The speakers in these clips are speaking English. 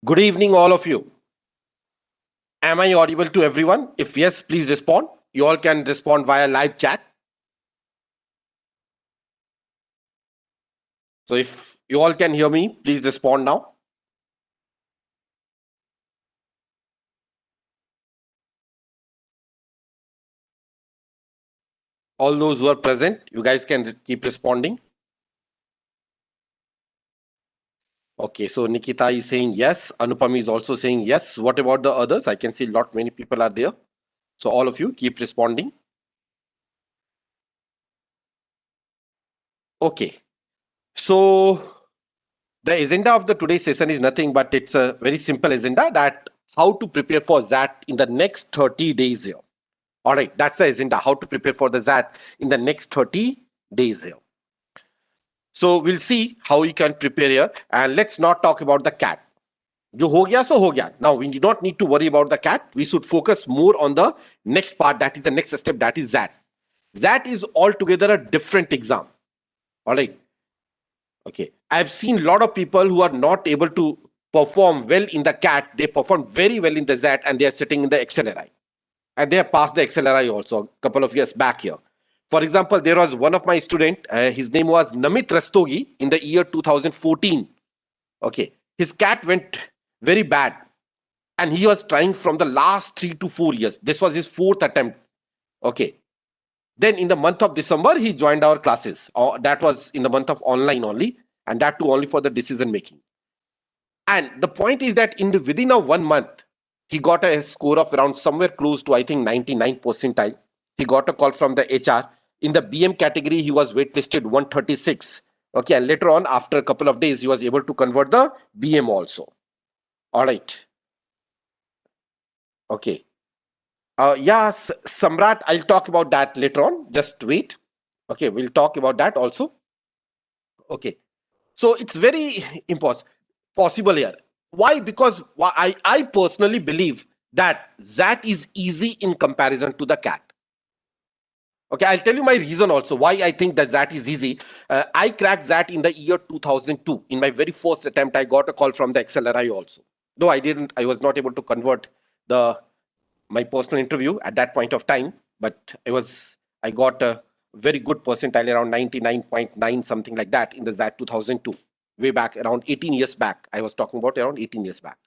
Good evening, all of you. Am I audible to everyone? If yes, please respond. You all can respond via live chat. So if you all can hear me, please respond now. All those who are present, you guys can keep responding. Okay, so Nikita is saying yes. Anupam is also saying yes. What about the others? I can see many people are there. So all of you keep responding. Okay. So the agenda of the today's session is nothing but it's a very simple agenda that how to prepare for that in the next 30 days here. All right, that's the agenda, how to prepare for the ZAT in the next 30 days here. So we'll see how you can prepare here. And let's not talk about the cat. Jo ho gaya, so ho gaya. Now, we do not need to worry about the cat. We should focus more on the next part, that is the next step, that is ZAT. ZAT is altogether a different exam. All right. Okay. I've seen a lot of people who are not able to perform well in the cat. They perform very well in the ZAT and they are sitting in the XLRI. And they have passed the XLRI also a couple of years back here. For example, there was one of my student, his name was Namit Rastogi in the year 2014. Okay, his cat went very bad and he was trying from the last 3 to 4 years. This was his fourth attempt. Okay, then in the month of December, he joined our classes. That was in the month of online only, and that too only for the decision making. And the point is that in the within of 1 month, he got a score of around somewhere close to I think 99 percentile. He got a call from the HR. In the BM category, he was waitlisted 136. Okay, and later on, after a couple of days, he was able to convert the BM also. All right. Okay. Yes, Samrat, I'll talk about that later on. Just wait. Okay, we'll talk about that also. Okay. So it's very possible here. Why? Because I personally believe that ZAT is easy in comparison to the cat. Okay, I'll tell you my reason also why I think that ZAT is easy. I cracked ZAT in the year 2002. In my very first attempt, I got a call from the XLRI also. Though I was not able to convert the my personal interview at that point of time, but I got a very good percentile around 99.9, something like that in the ZAT 2002, way back around 18 years back. I was talking about around 18 years back.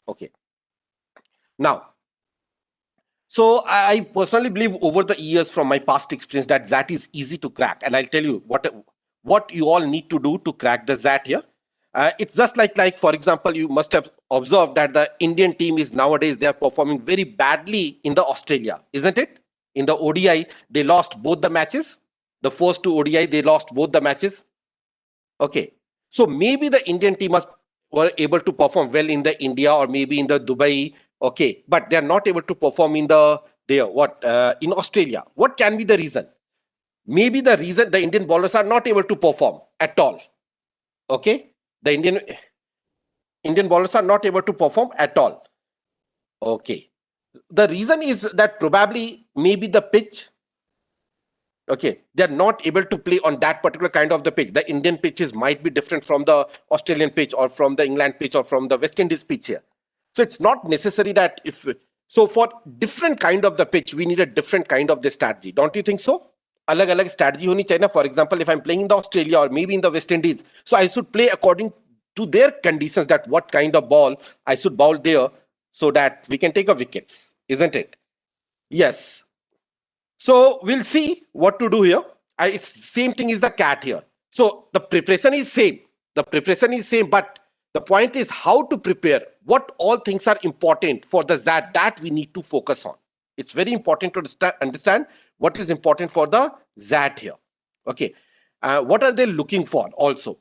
Okay. Now, so I personally believe over the years from my past experience that ZAT is easy to crack. And I'll tell you what you all need to do to crack the ZAT here. It's just like for example, you must have observed that the Indian team is nowadays they are performing very badly in the Australia, isn't it? In the ODI, they lost both the matches. The first two ODI, they lost both the matches. Okay, so maybe the Indian team were able to perform well in the India or maybe in the Dubai. Okay, but they are not able to perform in in Australia. What can be the reason? Maybe the reason the Indian bowlers are not able to perform at all. Okay, the Indian bowlers are not able to perform at all. Okay. The reason is that probably maybe the pitch, okay, they're not able to play on that particular kind of the pitch. The Indian pitches might be different from the Australian pitch or from the England pitch or from the West Indies pitch here. So it's not necessary that so for different kind of the pitch, we need a different kind of the strategy. Don't you think so? Alag alag strategy honi chahiye na. For example, if I'm playing in the Australia or maybe in the West Indies, so I should play according to their conditions, that what kind of ball I should bowl there so that we can take a wickets, isn't it? Yes. So we'll see what to do here. It's same thing is the cat here. So the preparation is same. The preparation is same, but the point is how to prepare. What all things are important for the ZAT that we need to focus on. It's very important to understand what is important for the ZAT here. Okay. What are they looking for also?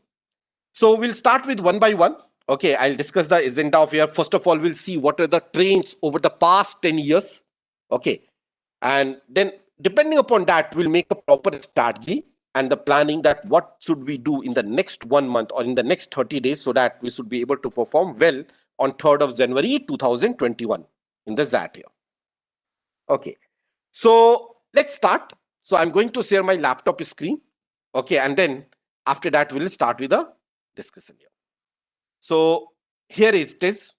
So we'll start with one by one. Okay, I'll discuss the agenda of here. First of all, we'll see what are the trends over the past 10 years. Okay. And then depending upon that, we'll make a proper strategy and the planning that what should we do in the next 1 month or in the next 30 days so that we should be able to perform well on 3rd of January 2021 in the ZAT here. Okay. So let's start. So I'm going to share my laptop screen. Okay. And then after that, we'll start with the discussion here. So here it is.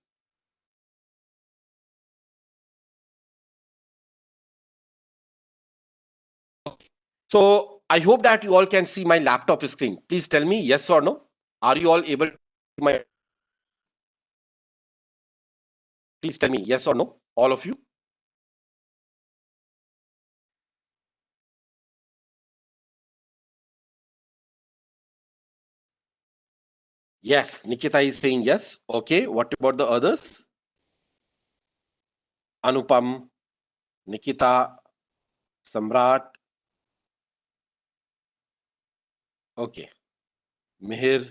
So I hope that you all can see my laptop screen. Please tell me yes or no. Are you all able to see my? Please tell me yes or no, all of you. Yes, Nikita is saying yes. Okay, what about the others? Anupam, Nikita, Samrat. Okay, Mihir,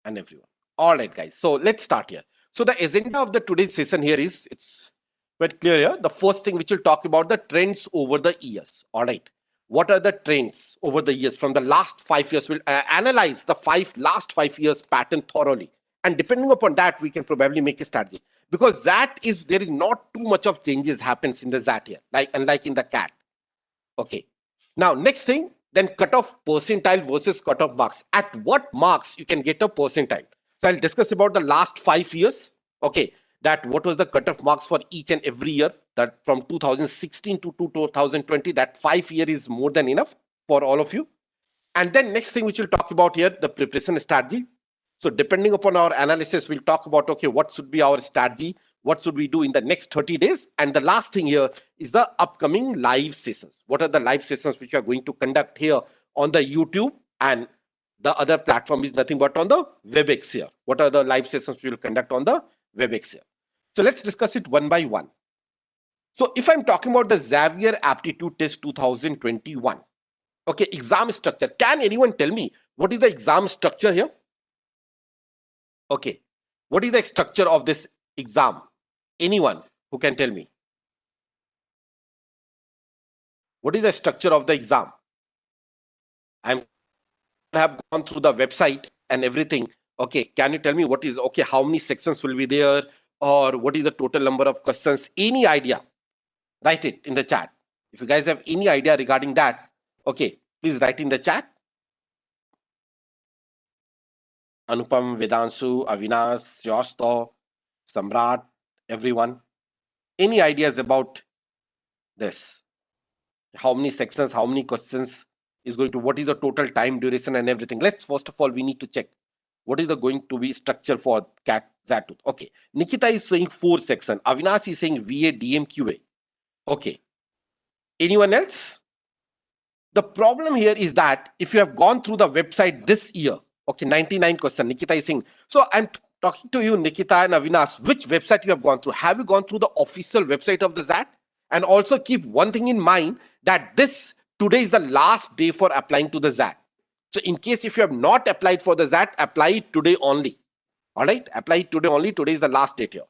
and everyone. All right, guys. So let's start here. So the agenda of the today's session here is it's quite clear here. The first thing which will talk about the trends over the years. All right. What are the trends over the years from the last 5 years? We'll analyze the last 5 years pattern thoroughly, and depending upon that, we can probably make a strategy. Because that is there is not too much of changes happens in the ZAT here, like unlike in the CAT. Okay. Now, next thing, then cutoff percentile versus cutoff marks. At what marks you can get a percentile? So I'll discuss about the last 5 years. Okay. That what was the cutoff marks for each and every year. That from 2016 to 2020, that 5 year is more than enough for all of you. And then next thing which we'll talk about here, the preparation strategy. So depending upon our analysis, we'll talk about, okay, what should be our strategy? What should we do in the next 30 days? And the last thing here is the upcoming live sessions. What are the live sessions which we are going to conduct here on the YouTube, and the other platform is nothing but on the WebEx here. What are the live sessions we will conduct on the WebEx here? So let's discuss it one by one. So if I'm talking about the Xavier Aptitude Test 2021, okay, exam structure. Can anyone tell me what is the exam structure here? Okay, what is the structure of this exam? Anyone who can tell me? What is the structure of the exam? I have gone through the website and everything. Okay, can you tell me what is, okay, how many sections will be there, or what is the total number of questions? Any idea? Write it in the chat. If you guys have any idea regarding that, okay, please write in the chat. Anupam, Vedanshu, Avinash, Josto, Samrat, everyone. Any ideas about this? How many sections, how many questions is going to, what is the total time duration and everything? Let's first of all, we need to check what is the going to be structure for CAT ZAT. Okay, Nikita is saying 4 section. Avinash is saying VA DMQA. Okay, anyone else? The problem here is that if you have gone through the website this year, okay, 99 question, Nikita is saying. So I'm talking to you, Nikita and Avinash, which website you have gone through? Have you gone through the official website of the ZAT? And also keep one thing in mind that today is the last day for applying to the ZAT. So in case if you have not applied for the ZAT, apply it today only. All right, apply it today only. Today is the last date here.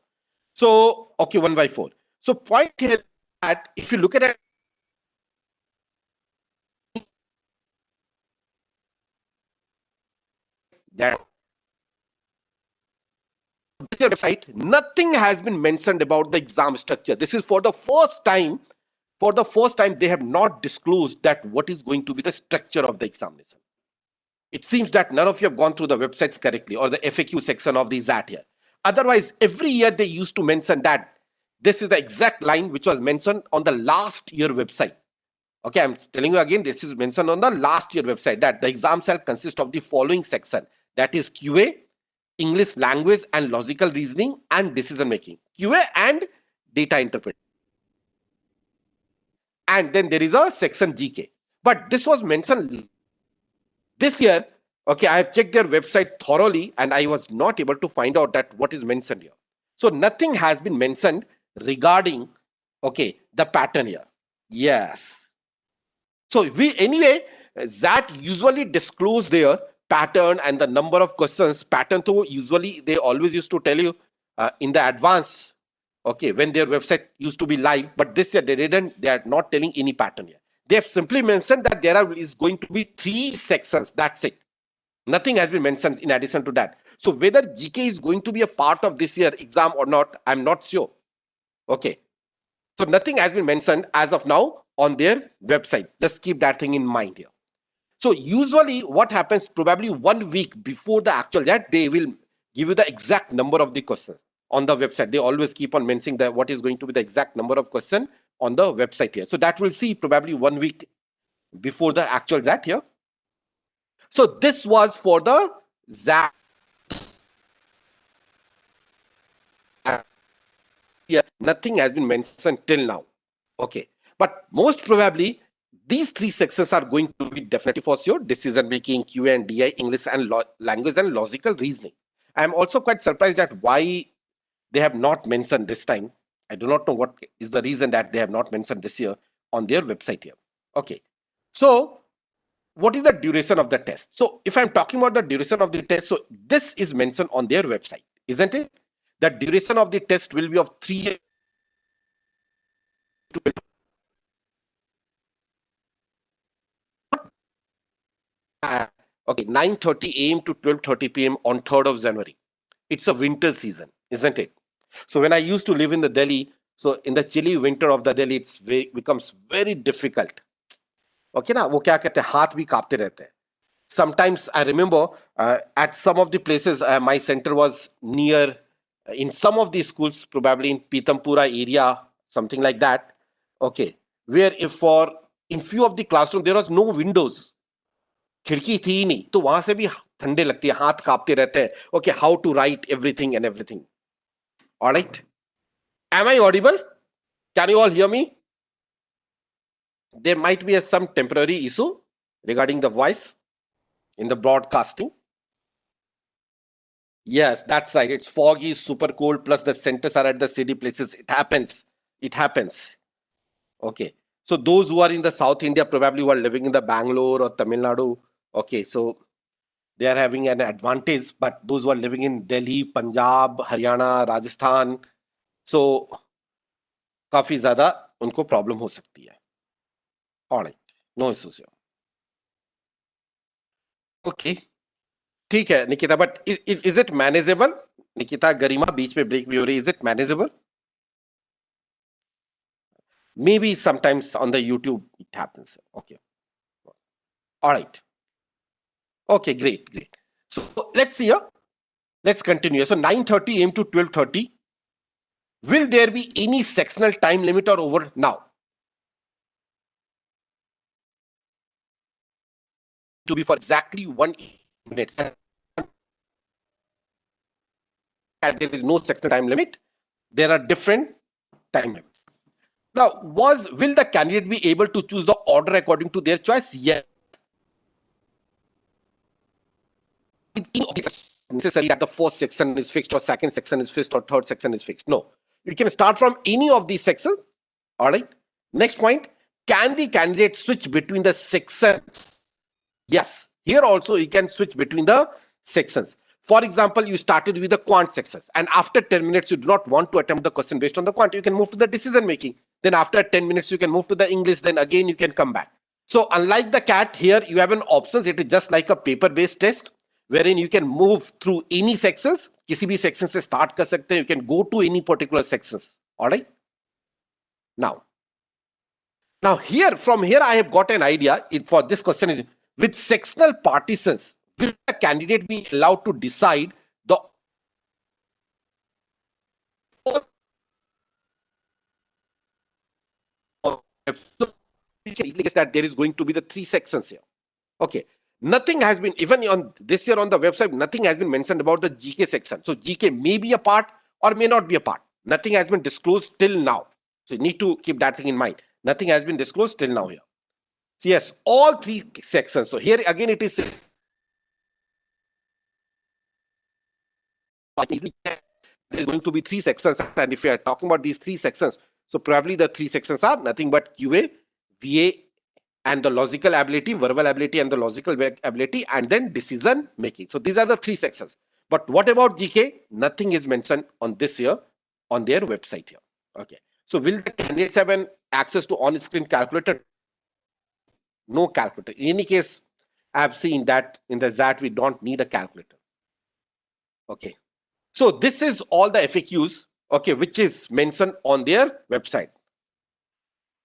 So, okay, 1 by 4. So point here that if you look at it, that website, nothing has been mentioned about the exam structure. This is for the first time. For the first time, they have not disclosed that what is going to be the structure of the examination. It seems that none of you have gone through the websites correctly or the FAQ section of the ZAT here. Otherwise, every year they used to mention that this is the exact line which was mentioned on the last year website. Okay, I'm telling you again, this is mentioned on the last year website that the exam shall consist of the following section. That is QA, English language and logical reasoning, and decision making. QA and data interpretation. And then there is a section GK. But this was mentioned this year. Okay, I have checked their website thoroughly and I was not able to find out that what is mentioned here. So nothing has been mentioned regarding, okay, the pattern here. Yes. So we anyway, that usually disclose their pattern and the number of questions. Pattern though usually they always used to tell you in the advance, okay, when their website used to be live, but this year they didn't, they are not telling any pattern here. They have simply mentioned that is going to be 3 sections. That's it. Nothing has been mentioned in addition to that. So whether GK is going to be a part of this year exam or not, I'm not sure. Okay. So nothing has been mentioned as of now on their website. Just keep that thing in mind here. So usually what happens, probably 1 week before the actual that they will give you the exact number of the questions on the website. They always keep on mentioning that what is going to be the exact number of questions on the website here. So that we'll see probably 1 week before the actual ZAT here. So this was for the ZAT. Here, nothing has been mentioned till now. Okay. But most probably, these three sections are going to be definitely for sure: decision making, QA and DI, English and language and logical reasoning. I'm also quite surprised at why they have not mentioned this time. I do not know what is the reason that they have not mentioned this year on their website here. Okay. So what is the duration of the test? So if I'm talking about the duration of the test, so this is mentioned on their website, isn't it? The duration of the test will be of 3 to okay, 9:30 a.m. to 12:30 p.m. on 3rd of January. It's a winter season, isn't it? So when I used to live in the Delhi, so in the chilly winter of the Delhi, becomes very difficult. Okay ना, वो क्या कहते हैं, हाथ भी कांपते रहते हैं. Sometimes I remember at some of the places, my center was near, in some of these schools, probably in Pitampura area, something like that. Okay, where if for in few of the classroom there was no windows, खिड़की थी ही नहीं, तो वहां से भी ठंडे लगती है, हाथ कांपते रहते हैं. Okay, how to write everything and everything. All right. Am I audible? Can you all hear me? There might be some temporary issue regarding the voice in the broadcasting. Yes, that's right. It's foggy, super cold, plus the centers are at the city places. It happens. It happens. Okay. So those who are in the South India, probably who are living in the Bangalore or Tamil Nadu, okay, so they are having an advantage. But those who are living in Delhi, Punjab, Haryana, Rajasthan, so काफी ज्यादा उनको problem हो सकती है. All right, no issues here. Okay. ठीक है Nikita, but is it manageable? Nikita, Garima बीच में ब्रेक भी हो रही, is it manageable? Maybe sometimes on the YouTube it happens. Okay. All right. Okay, great, great. So let's see here. Let's continue. So 9:30 a.m. to 12:30. Will there be any sectional time limit or over now? To be for exactly 1 minute. And there is no sectional time limit. There are different time limits. Now, will the candidate be able to choose the order according to their choice? Yes. Necessary that the first section is fixed or second section is fixed or third section is fixed. No, you can start from any of these sections. All right. Next point, can the candidate switch between the sections? Yes, here also you can switch between the sections. For example, you started with the quant sections and after 10 minutes you do not want to attempt the question based on the quant, you can move to the decision making. Then after 10 minutes you can move to the English, then again you can come back. So unlike the CAT, here you have an options. It is just like a paper based test wherein you can move through any sections. किसी भी section से start कर सकते हैं. You can go to any particular sections. All right. Now here, from here I have got an idea for this question is, with sectional partitions, will the candidate be allowed to decide the that there is going to be the 3 sections here. Okay. Nothing has been, even on this year on the website, nothing has been mentioned about the GK section. So GK may be a part or may not be a part. Nothing has been disclosed till now. So you need to keep that thing in mind. Nothing has been disclosed till now here. So yes, all 3 sections. So here again it is there is going to be 3 sections, and if we are talking about these 3 sections, so probably the 3 sections are nothing but QA, VA, and the logical ability, verbal ability, and the logical ability, and then decision making. So these are the 3 sections. But what about GK? Nothing is mentioned on this year on their website here. Okay. So will the candidates have an access to on-screen calculator? No calculator. In any case, I've seen that in the ZAT we don't need a calculator. Okay. So this is all the FAQs, okay, which is mentioned on their website.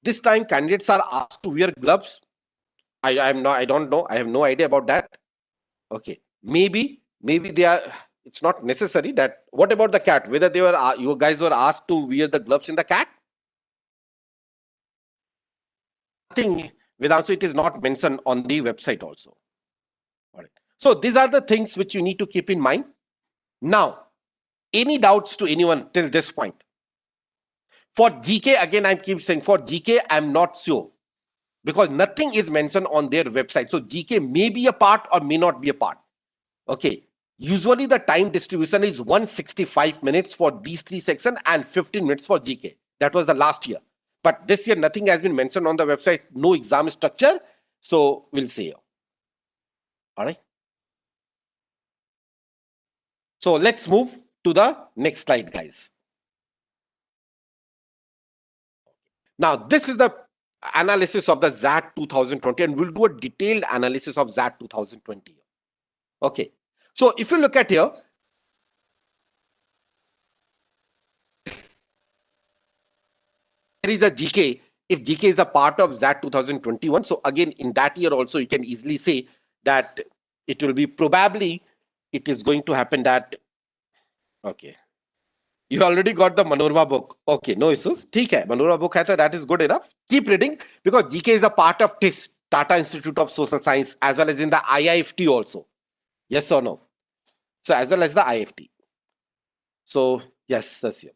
This time candidates are asked to wear gloves. I don't know. I have no idea about that. Okay. Maybe they are It's not necessary that. What about the cat? Whether they were you guys were asked to wear the gloves in the cat? Nothing, Vedansu, it is not mentioned on the website also. All right. So these are the things which you need to keep in mind. Now, any doubts to anyone till this point? For GK, again, I keep saying for GK, I'm not sure because nothing is mentioned on their website. So GK may be a part or may not be a part. Okay. Usually the time distribution is 165 minutes for these three sections and 15 minutes for GK. That was the last year. But this year, nothing has been mentioned on the website, no exam structure. So we'll see. All right. So let's move to the next slide, guys. Now, this is the analysis of the VXAT 2020, and we'll do a detailed analysis of VXAT 2020. Okay. So if you look at here, there is a GK. If GK is a part of VXAT 2021, so again, in that year also, you can easily say that it will be probably, it is going to happen that, okay. You already got the Manorama book. Okay, no issues. ठीक है, Manorama book है तो that is good enough. Keep reading because GK is a part of TIS, Tata Institute of Social Science, as well as in the IIFT also. Yes or no? So as well as the IFT. So yes, that's here.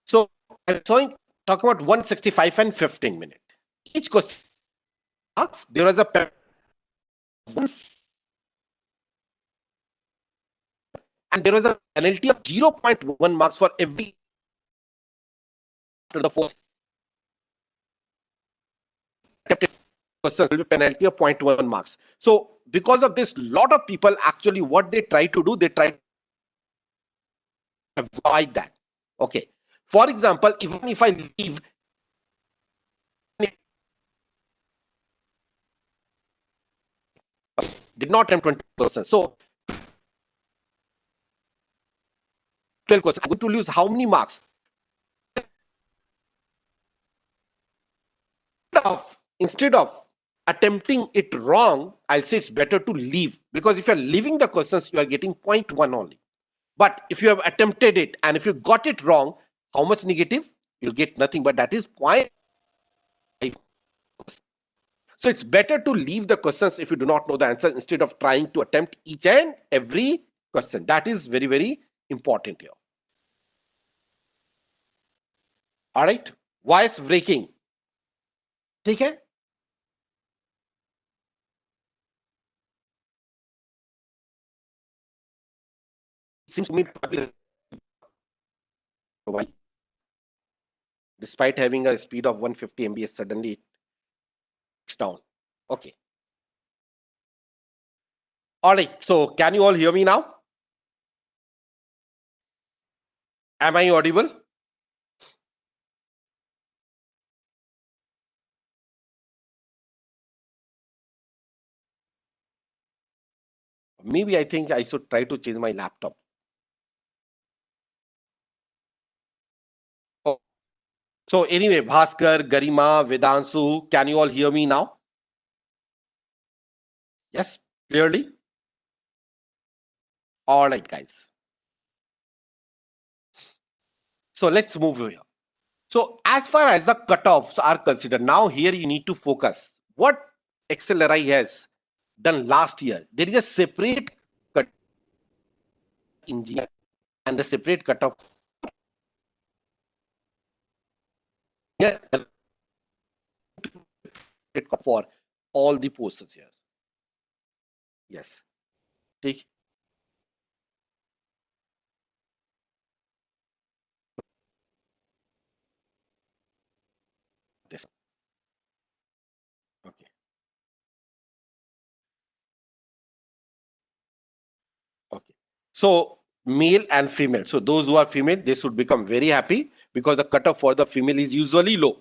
So I'm talking about 165 and 15 minutes. Each question asks, there is a and there was a penalty of 0.1 marks for every after the fourth question will be penalty of 0.1 marks. So because of this, lot of people actually what they try to do, they try to avoid that. Okay. For example, even if I leave did not attempt 20%. So 12 questions. I'm going to lose how many marks? Instead of attempting it wrong, I'll say it's better to leave because if you're leaving the questions, you are getting 0.1 only. But if you have attempted it and if you got it wrong, how much negative? You'll get nothing, but that is 0.5. So it's better to leave the questions if you do not know the answer instead of trying to attempt each and every question. That is very, very important here. All right. Voice breaking. ठीक है? It seems to me despite having a speed of 150 mbs, suddenly it's down. Okay. All right. So can you all hear me now? Am I audible? Maybe I think I should try to change my laptop. Oh. So anyway, Bhaskar, Garima, Vedansu, can you all hear me now? Yes, clearly? All right, guys. So let's move here. So as far as the cutoffs are considered, now here you need to focus. What XLRI has done last year, there is a separate cut engineer and the separate cutoff for all the posts here. Yes. Take this. Okay. Okay. So male and female. So those who are female, they should become very happy because the cutoff for the female is usually low.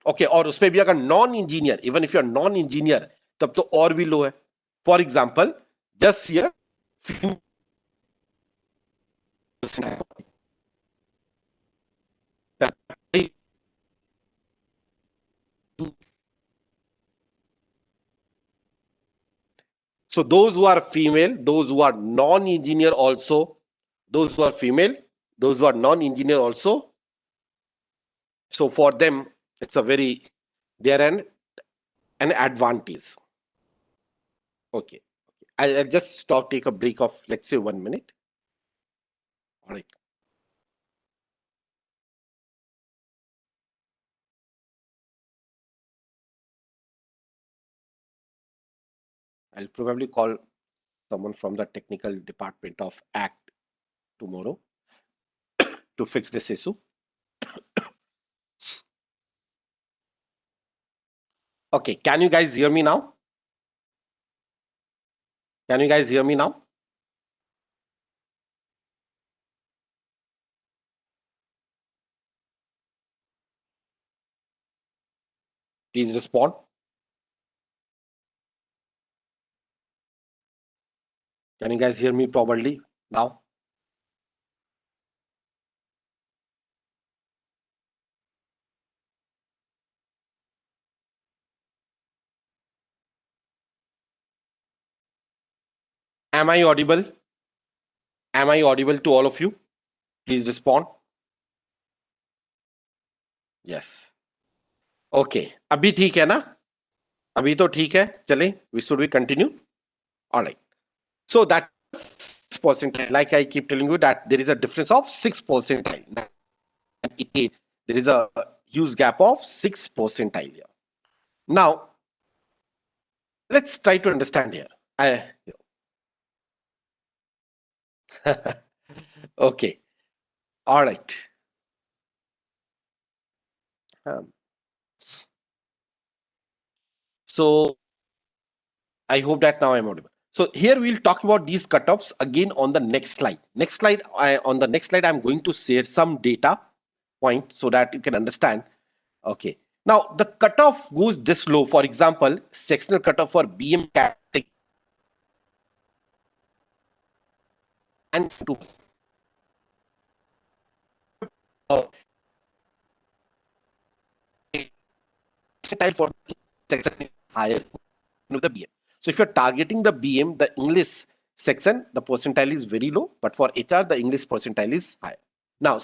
Okay. और उसमें भी अगर non engineer, even if you are non engineer, तब तो और भी low है. For example just here So those who are female, those who are non-engineer also, those who are female, those who are non-engineer also. So for them, it's a very, they're an advantage. Okay. I'll just stop, take a break of, let's say, 1 minute. All right. I'll probably call someone from the technical department of ACT tomorrow to fix this issue. Okay, can you guys hear me now? Can you guys hear me now? Please respond. Can you guys hear me properly now? Am I audible? Am I audible to all of you? Please respond. Yes. Okay. अभी ठीक है ना? अभी तो ठीक है. चलें. Should we continue? All right. So that percentile, like I keep telling you, that there is a difference of 6 percentile. There is a huge gap of 6 percentile here. Now, let's try to understand here. Okay. All right. So I hope that now I'm audible. So here we'll talk about these cutoffs again on the next slide. On the next slide, I'm going to share some data point so that you can understand. Okay. Now the cutoff goes this low. For example, sectional cutoff for BM category and two. For section higher of the BM. So if you're targeting the BM, the English section, the percentile is very low, but for HR, the English percentile is higher. Now,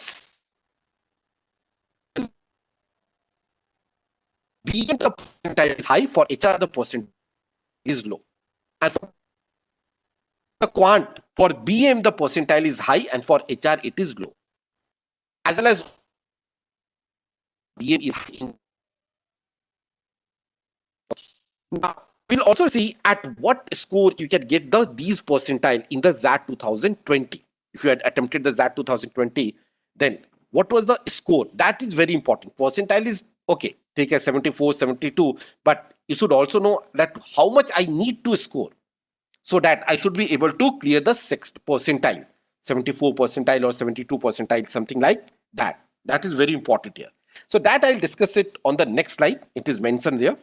BM the percentile is high, for HR the percentile is low. And for the quant, for BM the percentile is high, and for HR it is low. As well as BM is high. Now, we'll also see at what score you can get these percentile in the VXAT 2020. If you had attempted the VXAT 2020, then what was the score? That is very important. Percentile is okay, take a 74, 72, but you should also know that how much I need to score so that I should be able to clear the 6th percentile, 74 percentile or 72 percentile, something like that. That is very important here. So that I'll discuss it on the next slide. It is mentioned there.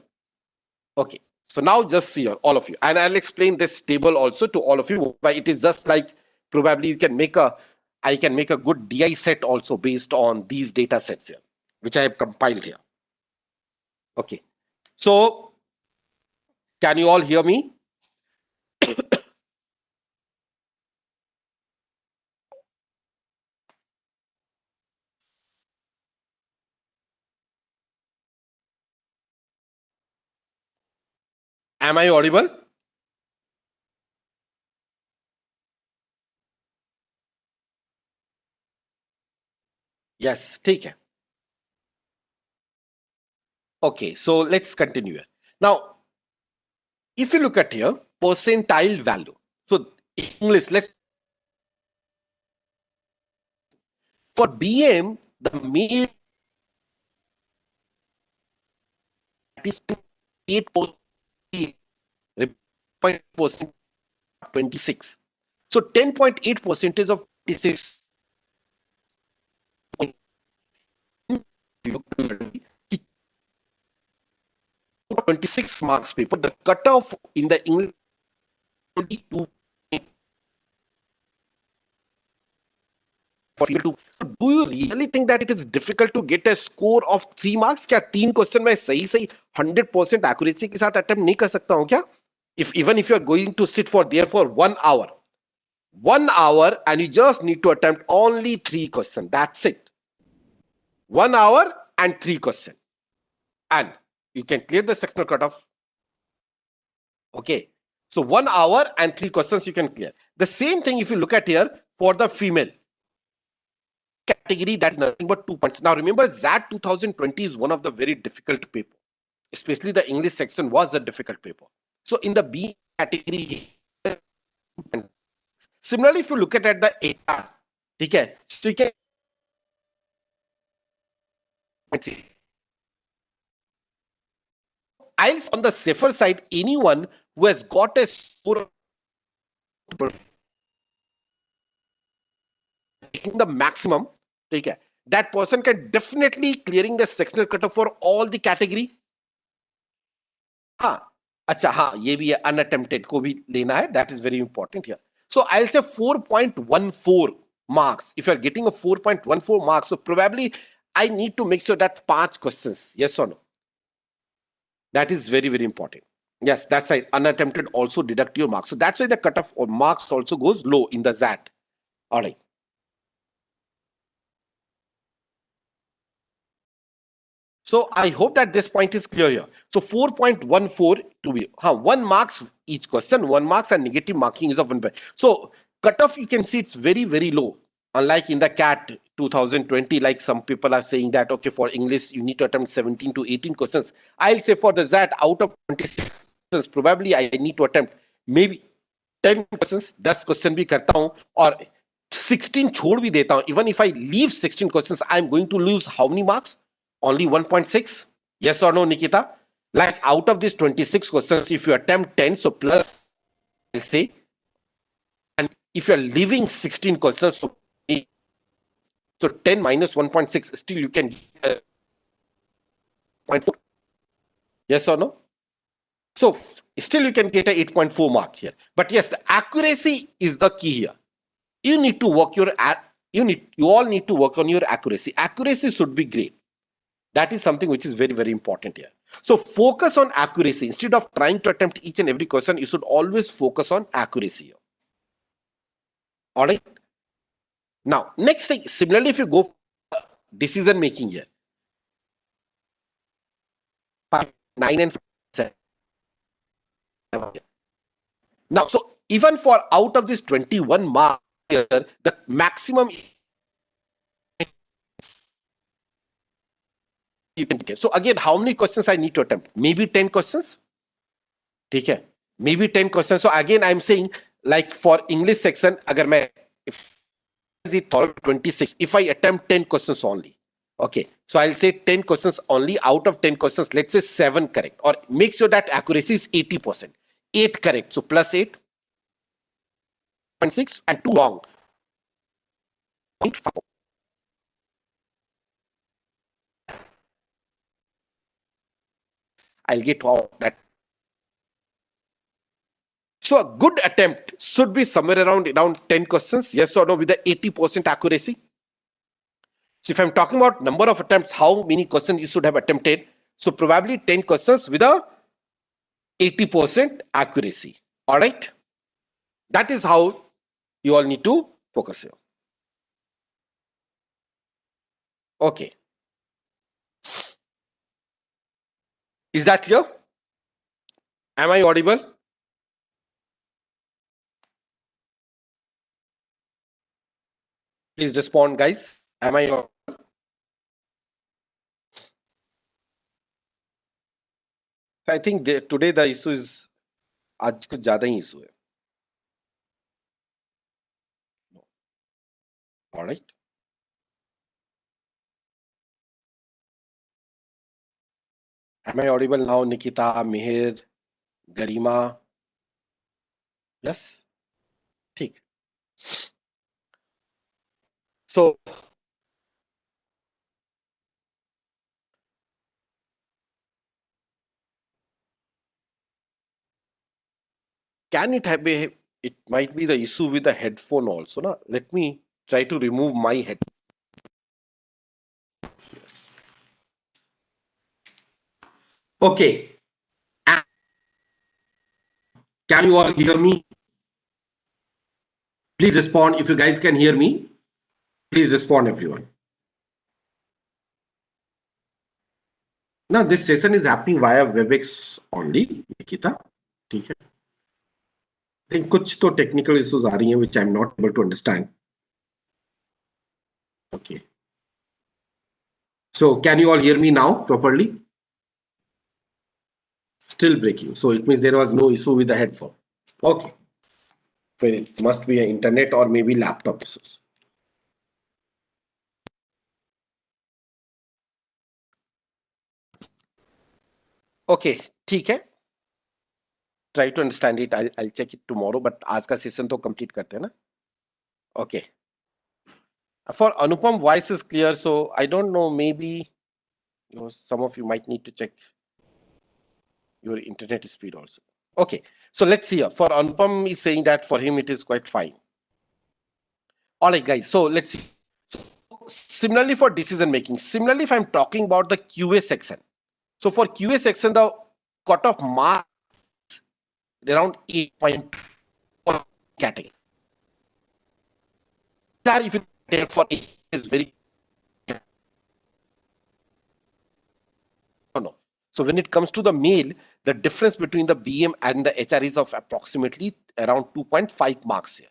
Okay, so now just see all of you, and I'll explain this table also to all of you. But it is just like probably I can make a good DI set also based on these data sets here, which I have compiled here. Okay, so can you all hear me? Am I audible? Yes, take care. Okay, so let's continue here. Now, if you look at here, percentile value. So English, let's for BM, the mean is 8.8%, 26. So 10.8 percentage of 26 26 marks paper, the cutoff in the English 22 for field 2. Do you really think that it is difficult to get a score of 3 marks? क्या 3 question में सही 100% accuracy के साथ attempt नहीं कर सकता हूँ क्या? Even if you're going to sit for there for 1 hour, 1 hour, and you just need to attempt only 3 questions. That's it. 1 hour and 3 questions. And you can clear the sectional cutoff. Okay. So 1 hour and 3 questions you can clear. The same thing if you look at here for the female category, that's nothing but 2 points. Now remember, ZAT 2020 is one of the very difficult paper. Especially the English section was a difficult paper. So in the B category, similarly, if you look at the HR, okay, so you can I'll on the safer side, anyone who has got a score taking the maximum, okay, that person can definitely clearing the sectional cutoff for all the category. हाँ, अच्छा हाँ, ये भी है, unattempted को भी लेना है, that is very important here. So I'll say 4.14 marks. If you're getting a 4.14 marks, so probably I need to make sure that 5 questions, yes or no. That is very, very important. Yes, that's right. Unattempted also deduct your marks. So that's why the cutoff or marks also goes low in the ZAT. All right. So I hope that this point is clear here. So 4.14 to be 1 marks each question, 1 marks and negative marking is of 1 point. So cutoff you can see it's very, very low. Unlike in the CAT 2020, like some people are saying that okay, for English you need to attempt 17 to 18 questions. I'll say for the ZAT out of 26 questions, probably I need to attempt maybe 10 questions, 10 question भी करता हूं और 16 छोड़ भी देता हूं. Even if I leave 16 questions, I'm going to lose how many marks? Only 1.6? Yes or no, Nikita? Like out of these 26 questions, if you attempt 10, so plus, I'll say, and if you're leaving 16 questions, so 10 minus 1.6, still you can get 0.4. Yes or no? So still you can get a 8.4 mark here. But yes, the accuracy is the key here. You need to work your you all need to work on your accuracy. Accuracy should be great. That is something which is very, very important here. So focus on accuracy. Instead of trying to attempt each and every question, you should always focus on accuracy here. All right. Now, next thing, similarly, if you go decision making here, 5, 9 and 7. Now, so even for out of this 21 marks here, the maximum you can get. So again, how many questions I need to attempt? Maybe 10 questions. Okay. Maybe 10 questions. So again, I'm saying like for English section, agar main, if it 26, if I attempt 10 questions only. Okay. So I'll say 10 questions only. Out of 10 questions, let's say 7 correct. Or make sure that accuracy is 80%. 8 correct. So plus 8.6 and 2 wrong. 0.5. I'll get all that. So a good attempt should be somewhere around 10 questions, yes or no, with the 80% accuracy. So if I'm talking about number of attempts, how many questions you should have attempted? So probably 10 questions with a 80% accuracy. All right. That is how you all need to focus here. Okay. Is that clear? Am I audible? Please respond, guys. Am I audible? I think today the issue is आज कुछ ज्यादा ही issue है. All right. Am I audible now, Nikita, Mihir, Garima? Yes. ठीक. So can it have it might be the issue with the headphone also. Na? Let me try to remove my head. Yes. Okay. Can you all hear me? Please respond. If you guys can hear me, please respond, everyone. Now, this session is happening via WebEx only, Nikita. ठीक है? I think कुछ तो technical issues आ रही हैं which I'm not able to understand. Okay. So, can you all hear me now properly? Still breaking. So, it means there was no issue with the headphone. Okay. Well, it must be an internet or maybe laptop issues. Okay, ठीक है. Try to understand it. I'll check it tomorrow. But आज का session तो complete करते हैं ना. Okay. For Anupam, voice is clear. So I don't know. Maybe some of you might need to check your internet speed also. Okay. So let's see here. For Anupam is saying that for him it is quite fine. All right, guys. So let's see. Similarly for decision making. Similarly, if I'm talking about the QA section. So for QA section, the cutoff mark around 8.4 category. If you take for A is very no. So when it comes to the male, the difference between the BM and the HR is of approximately around 2.5 marks here.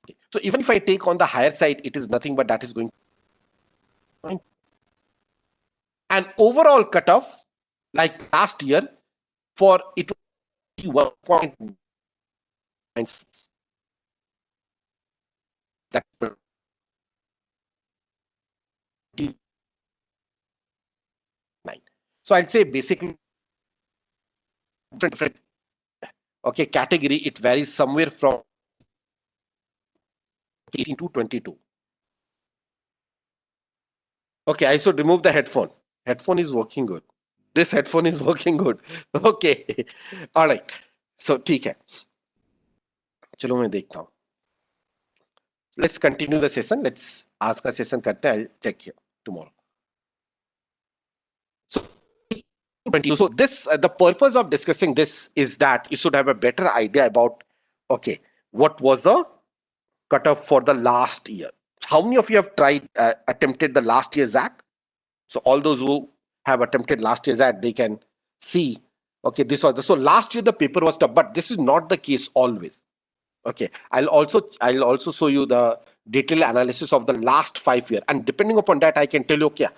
Okay. So even if I take on the higher side, it is nothing but that is going. And overall cutoff, like last year, for it was 1.96. That's so I'll say basically different okay category, it varies somewhere from 18 to 22. Okay, I should remove the headphone. Headphone is working good. This headphone is working good. Okay. All right. So ठीक है. चलो मैं देखता हूँ. Let's continue the session. Let's ask a session करते हैं. I'll check here tomorrow. So this the purpose of discussing this is that you should have a better idea about okay what was the cutoff for the last year. How many of you have tried attempted the last year's ZAT? So all those who have attempted last year's ZAT, they can see okay this was the, so last year the paper was tough, but this is not the case always. Okay, I'll also show you the detailed analysis of the last 5 years, and depending upon that I can tell you okay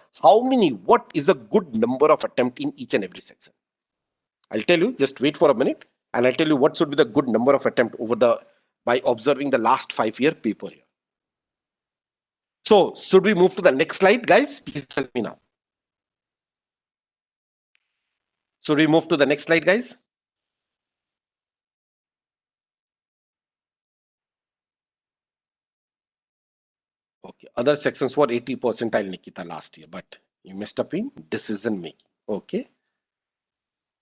what is a good number of attempt in each and every section. I'll tell you, just wait for a minute and I'll tell you what should be the good number of attempt over the by observing the last 5-year paper here. So should we move to the next slide, guys? Please tell me now. Should we move to the next slide, guys? Okay, other sections were 80 percentile, Nikita, last year, but you messed up in decision making. Okay.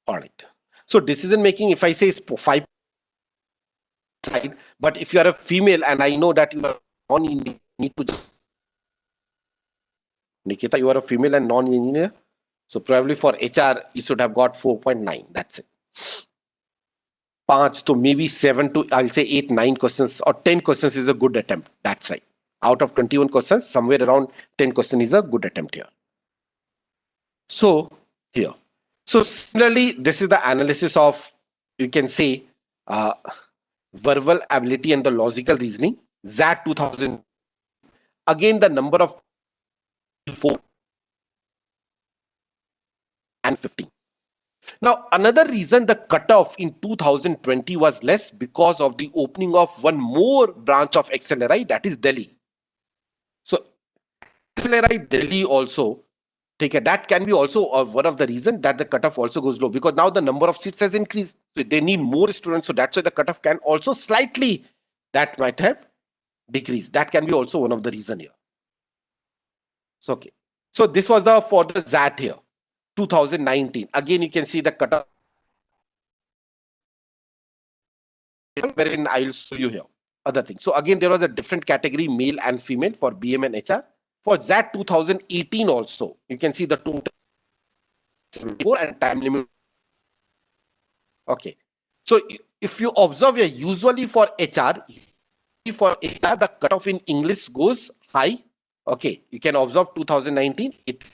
All right. So decision making, if I say is 5 side, but if you are a female and I know that you are non-engineer, need to Nikita, you are a female and non-engineer. So probably for HR, you should have got 4.9. That's it. 5 to maybe 7 to I'll say 8, 9 questions or 10 questions is a good attempt. That's right. Out of 21 questions, somewhere around 10 questions is a good attempt here. So here. So similarly, this is the analysis of, you can say, verbal ability and the logical reasoning. ZAT 2000. Again, the number of 4 and 15. Now, another reason the cutoff in 2020 was less because of the opening of one more branch of XLRI, that is Delhi. So XLRI Delhi also, that can be also one of the reasons that the cutoff also goes low, because now the number of seats has increased. So they need more students. So that's why the cutoff can also slightly, that might have decreased. That can be also one of the reasons here. So, okay. So this was the for the ZAT here, 2019. Again, you can see the cutoff, wherein I'll show you here other things. So again, there was a different category, male and female, for BM and HR. For ZAT 2018 also, you can see the total and time limit Okay. So if you observe here, usually for HR, the cutoff in English goes high. Okay. You can observe 2019, it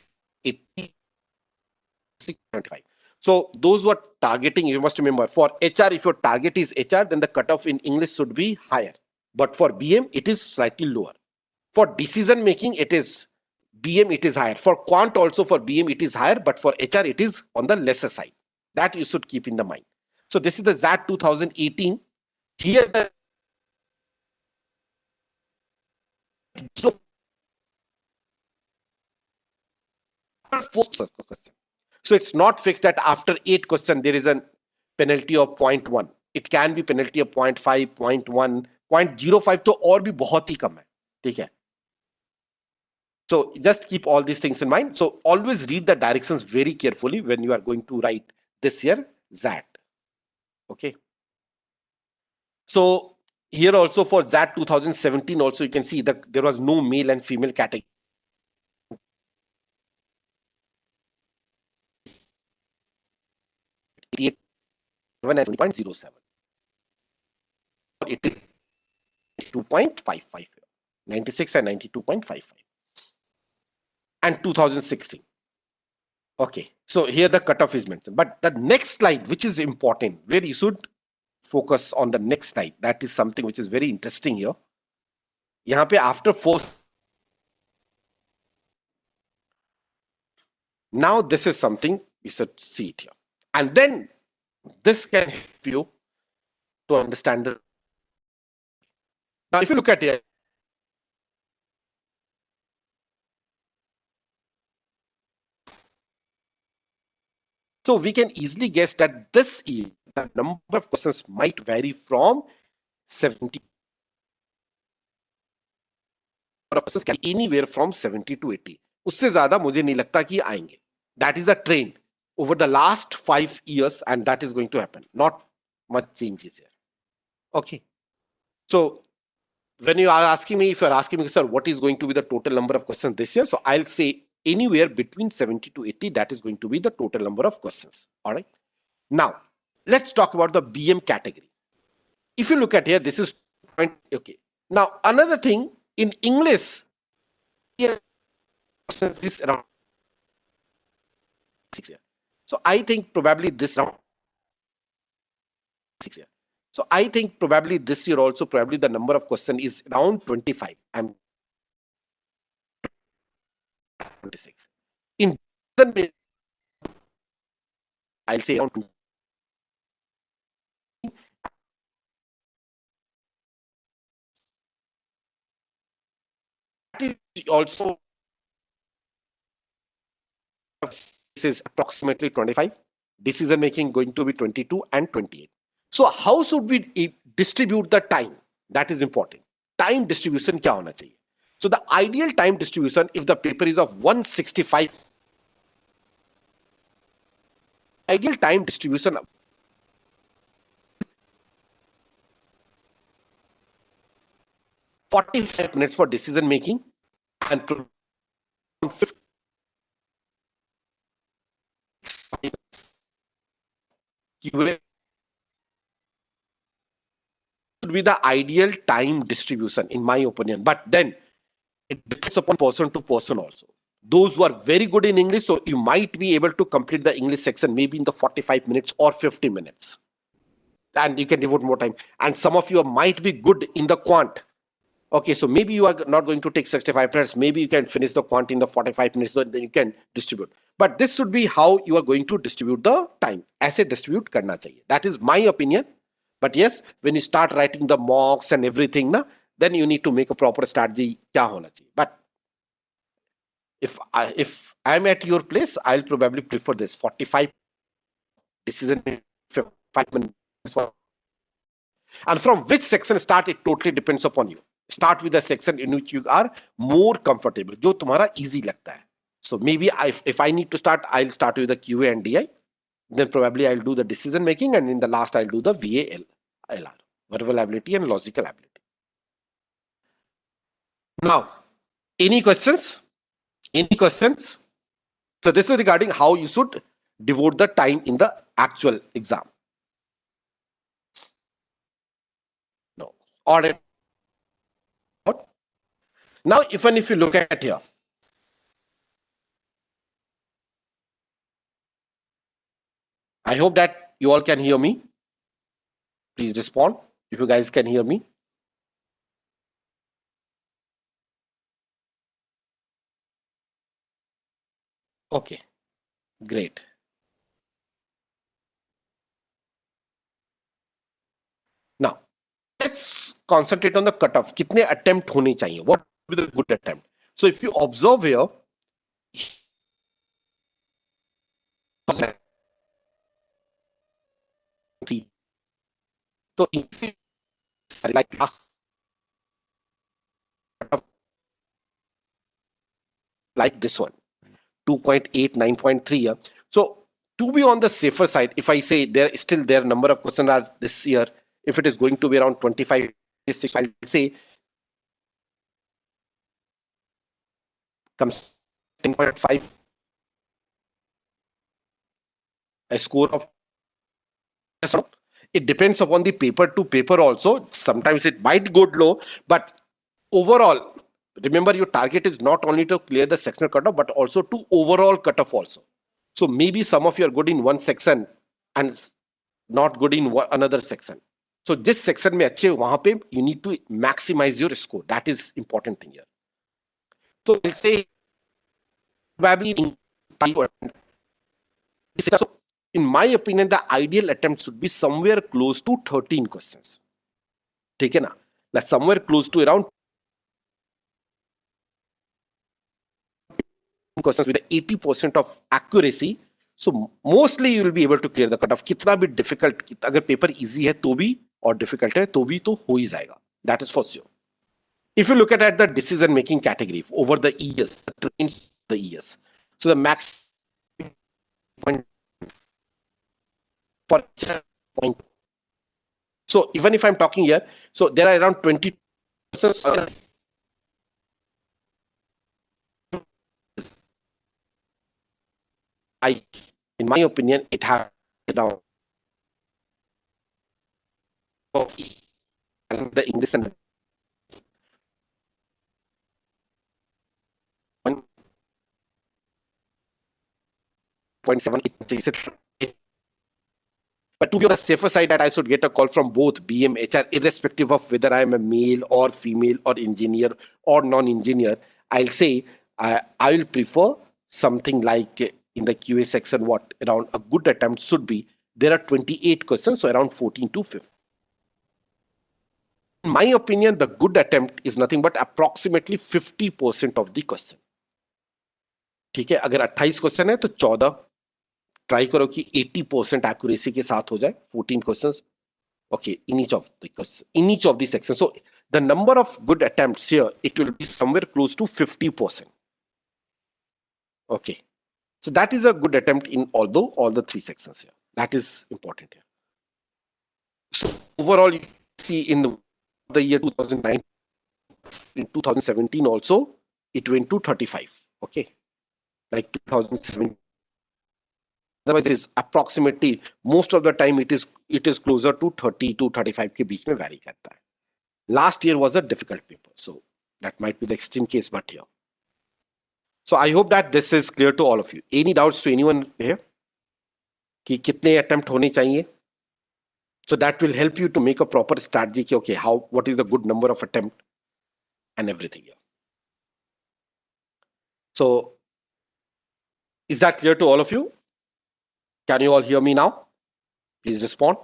6.5. So those who are targeting, you must remember, for HR, if your target is HR, then the cutoff in English should be higher. But for BM, it is slightly lower. For decision making, it is BM, it is higher. For quant also, for BM, it is higher, but for HR, it is on the lesser side. That you should keep in the mind. So this is the VXAT 2018. Here the question. So it's not fixed that after 8 questions there is a penalty of 0.1. It can be penalty of 0.5, 0.1, 0.05 तो और भी बहुत ही कम है. ठीक है. So just keep all these things in mind. So always read the directions very carefully when you are going to write this year VXAT. Okay. So here also for VXAT 2017 also you can see that there was no male and female category. It is 0.07. It is 2.55. 96 and 92.55. And 2016. Okay, so here the cutoff is mentioned. But the next slide, which is important, where you should focus on the next slide, that is something which is very interesting here. यहाँ पे after 4, now this is something you should see it here. And then this can help you to understand the. Now, if you look at here, so we can easily guess that this year, the number of questions might vary from 70. Anywhere from 70 to 80. उससे ज्यादा मुझे नहीं लगता कि आएंगे. That is the trend over the last 5 years, and that is going to happen. Not much changes here. Okay. So when you are asking me, if you are asking me, sir, what is going to be the total number of questions this year? So I'll say anywhere between 70 to 80, that is going to be the total number of questions. All right. Now, let's talk about the BM category. If you look at here, this is point. Okay. Now, another thing in English, here is around 6 years. So I think probably this round 6 years. So I think probably this year also probably the number of questions is around 25. I'm 26. In I'll say around 20. That is also this is approximately 25. Decision making going to be 22 and 28. So how should we distribute the time? That is important. Time distribution क्या होना चाहिए? So the ideal time distribution, if the paper is of 165, ideal time distribution 45 minutes for decision making and 50 QA should be the ideal time distribution in my opinion. But then it depends upon person to person also. Those who are very good in English, so you might be able to complete the English section maybe in the 45 minutes or 50 minutes. And you can devote more time. And some of you might be good in the quant. Okay, so maybe you are not going to take 65 minutes. Maybe you can finish the quant in the 45 minutes, so then you can distribute. But this should be how you are going to distribute the time. ऐसे distribute करना चाहिए. That is my opinion. But yes, when you start writing the mocks and everything, then you need to make a proper strategy. क्या होना चाहिए. But if I'm at your place, I'll probably prefer this 45 decision 5 minutes. And from which section start, it totally depends upon you. Start with the section in which you are more comfortable, जो तुम्हारा easy लगता है. So maybe if I need to start, I'll start with the QA and DI. Then probably I'll do the decision making, and in the last I'll do the VALR, verbal ability and logical ability. Now, any questions? Any questions? So this is regarding how you should devote the time in the actual exam. Or now, even if you look at here, I hope that you all can hear me. Please respond if you guys can hear me. Okay, great. Now, let's concentrate on the cutoff. कितने attempt होने चाहिए? What would be the good attempt? So if you observe here, so like like this one, 2.8, 9.3 here. So to be on the safer side, if I say there is still their number of questions are this year, if it is going to be around 25, I'll say comes 10.5, a score of, it depends upon the paper to paper also. Sometimes it might go low, but overall, remember your target is not only to clear the sectional cutoff, but also to overall cutoff also. So maybe some of you are good in one section and not good in another section. So this section में अच्छे वहां पे you need to maximize your score. That is important thing here. So I'll say probably so in my opinion, the ideal attempt should be somewhere close to 13 questions. ठीक है ना? Like somewhere close to around questions with 80% of accuracy. So mostly you will be able to clear the cutoff. कितना भी difficult, अगर paper easy है तो भी और difficult है तो भी तो हो ही जाएगा. That is for sure. If you look at the decision making category over the years, the years, so the max point for point. So even if I'm talking here, so there are around 20%. In my opinion, it has now the English and 1.7. But to be on the safer side, that I should get a call from both BM, HR, irrespective of whether I am a male or female or engineer or non-engineer, I'll say I will prefer something like in the QA section, what around a good attempt should be. There are 28 questions, so around 14 to 15. In my opinion, the good attempt is nothing but approximately 50% of the question. ठीक है, अगर 28 question है तो 14 try करो कि 80% accuracy के साथ हो जाए. 14 questions, okay, in each of the sections. So the number of good attempts here, it will be somewhere close to 50%. Okay, so that is a good attempt in although all the three sections here. That is important here. So overall, you see in the year 2009, in 2017 also, it went to 35. Okay, like 2017. Otherwise, it is approximately most of the time it is closer to 30 to 35 के बीच में vary करता है. Last year was a difficult paper, so that might be the extreme case, but here. So I hope that this is clear to all of you. Any doubts to anyone here? कि कितने attempt होने चाहिए? So that will help you to make a proper strategy. Okay, what is the good number of attempt and everything here. So is that clear to all of you? Can you all hear me now? Please respond.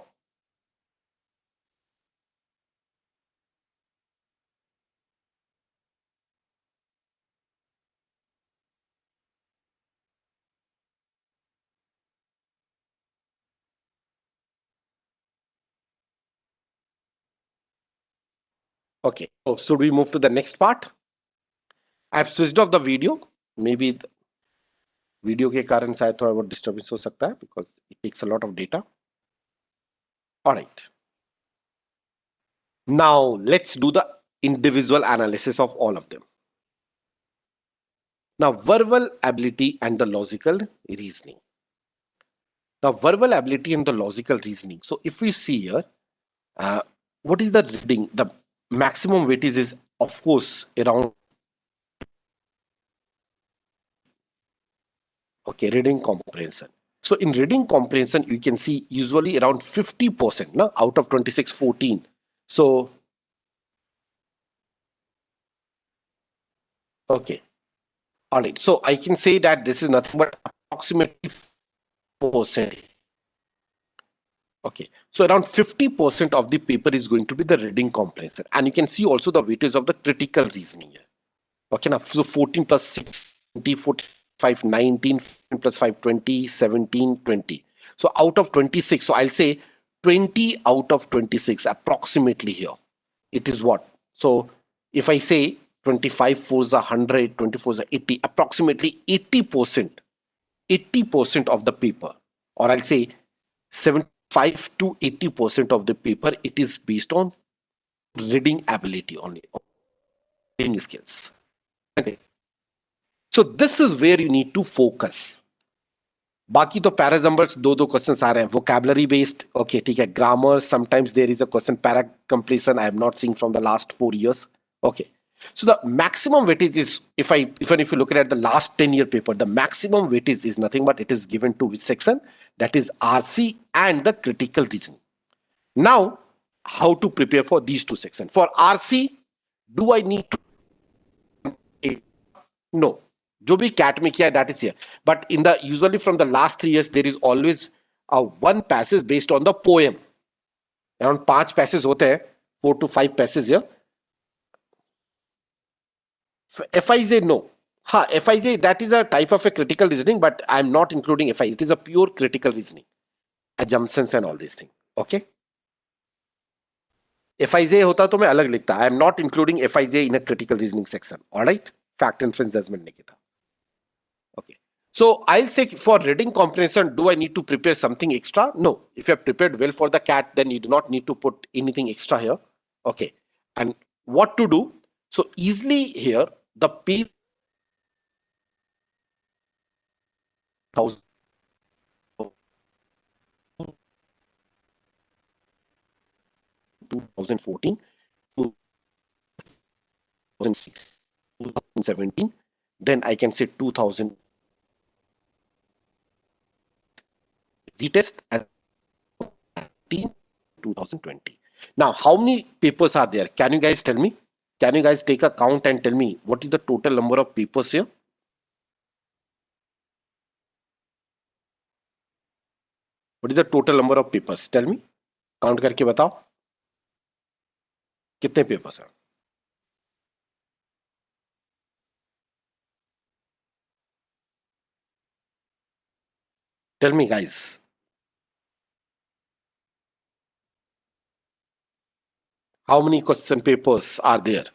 Okay, so should we move to the next part? I've switched off the video. Maybe video के कारण शायद थोड़ा बहुत disturbance हो सकता है because it takes a lot of data. All right. Now let's do the individual analysis of all of them. Now, verbal ability and the logical reasoning. Now, verbal ability and the logical reasoning. So if we see here, what is the reading? maximum weightage is of course around, okay, reading comprehension. So in reading comprehension, you can see usually around 50%, no, out of 26, 14. So, okay, all right. So I can say that this is nothing but approximately percent. Okay, so around 50% of the paper is going to be the reading comprehension, and you can see also the weightage of the critical reasoning here. Okay, now so 14 plus 6, 20, 45, 19, plus 5, 20, 17, 20. So out of 26, so I'll say 20 out of 26 approximately here. It is what? So if I say 25 fours are 100, 24 are 80, approximately 80%, 80% of the paper, or I'll say 75 to 80% of the paper, it is based on reading ability only, reading skills. Okay. So this is where you need to focus. बाकी तो पैराजम्बर्स दो दो questions आ रहे हैं vocabulary based okay ठीक है grammar sometimes there is a question para completion I have not seen from the last 4 years okay so the maximum weightage is if you look at the last 10-year paper the maximum weightage is nothing but it is given to which section that is RC and the critical reasoning. Now how to prepare for these two sections for RC do I need to no जो भी cat में किया that is here but in the usually from the last 3 years there is always a one passage based on the poem around 5 passages होते हैं 4 to 5 passages here. FIJ no ha FIJ that is a type of a critical reasoning but I'm not including FIJ it is a pure critical reasoning assumptions and all these things okay FIJ होता तो मैं अलग लिखता I am not including FIJ in a critical reasoning section all right fact inference judgment Nikita. Okay. So I'll say for reading comprehension, do I need to prepare something extra? No. If you have prepared well for the cat, then you do not need to put anything extra here. Okay. And what to do? So easily here, the P 2014, 2006, 2017, then I can say 2000 retest as 2020. Now, how many papers are there? Can you guys tell me? Can you guys take a count and tell me what is the total number of papers here? What is the total number of papers? Tell me. Count करके बताओ कितने papers हैं? Tell me, guys. How many question papers are there?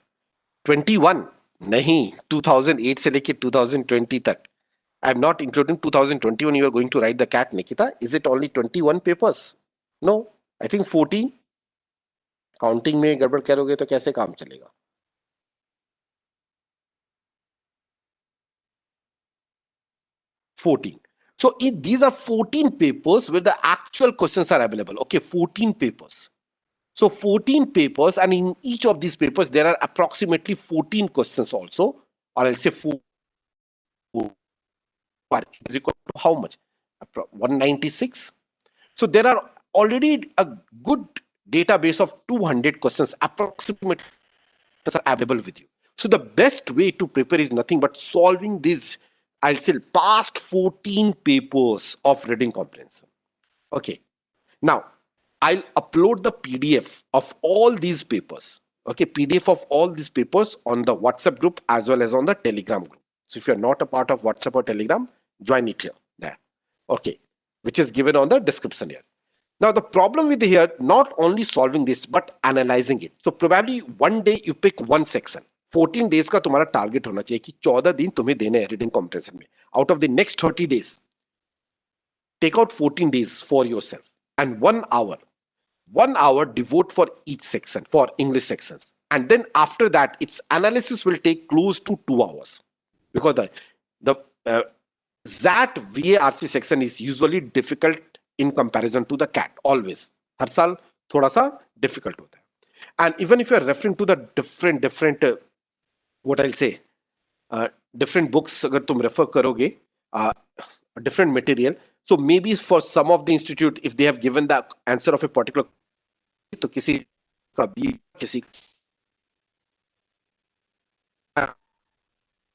21. नहीं 2008 से लेके 2020 तक. I'm not including 2020 when you are going to write the CAT, Nikita. Is it only 21 papers? No, I think 14. Counting में गड़बड़ करोगे तो कैसे काम चलेगा? 14. So these are 14 papers where the actual questions are available. Okay, 14 papers. So 14 papers, and in each of these papers, there are approximately 14 questions also, or I'll say 4 is equal to how much? 196. So there are already a good database of 200 questions approximately are available with you. So the best way to prepare is nothing but solving these, I'll say, past 14 papers of reading comprehension. Okay. Now, I'll upload the PDF of all these papers. Okay, PDF of all these papers on the WhatsApp group as well as on the Telegram group. So if you're not a part of WhatsApp or Telegram, join it here, there. Okay, which is given on the description here. Now the problem with here, not only solving this, but analyzing it. So probably one day you pick one section. 14 days का तुम्हारा target होना चाहिए कि 14 दिन तुम्हें देने हैं reading comprehension में. Out of the next 30 days, take out 14 days for yourself and 1 hour devote for each section, for English sections. And then after that, its analysis will take close to 2 hours because the ZAT VARC section is usually difficult in comparison to the CAT always. हर साल थोड़ा सा difficult होता है. And even if you're referring to the different what I'll say, uh, different books अगर तुम refer करोगे, uh, different material, so maybe for some of the institute if they have given the answer of a particular, तो किसी का भी किसी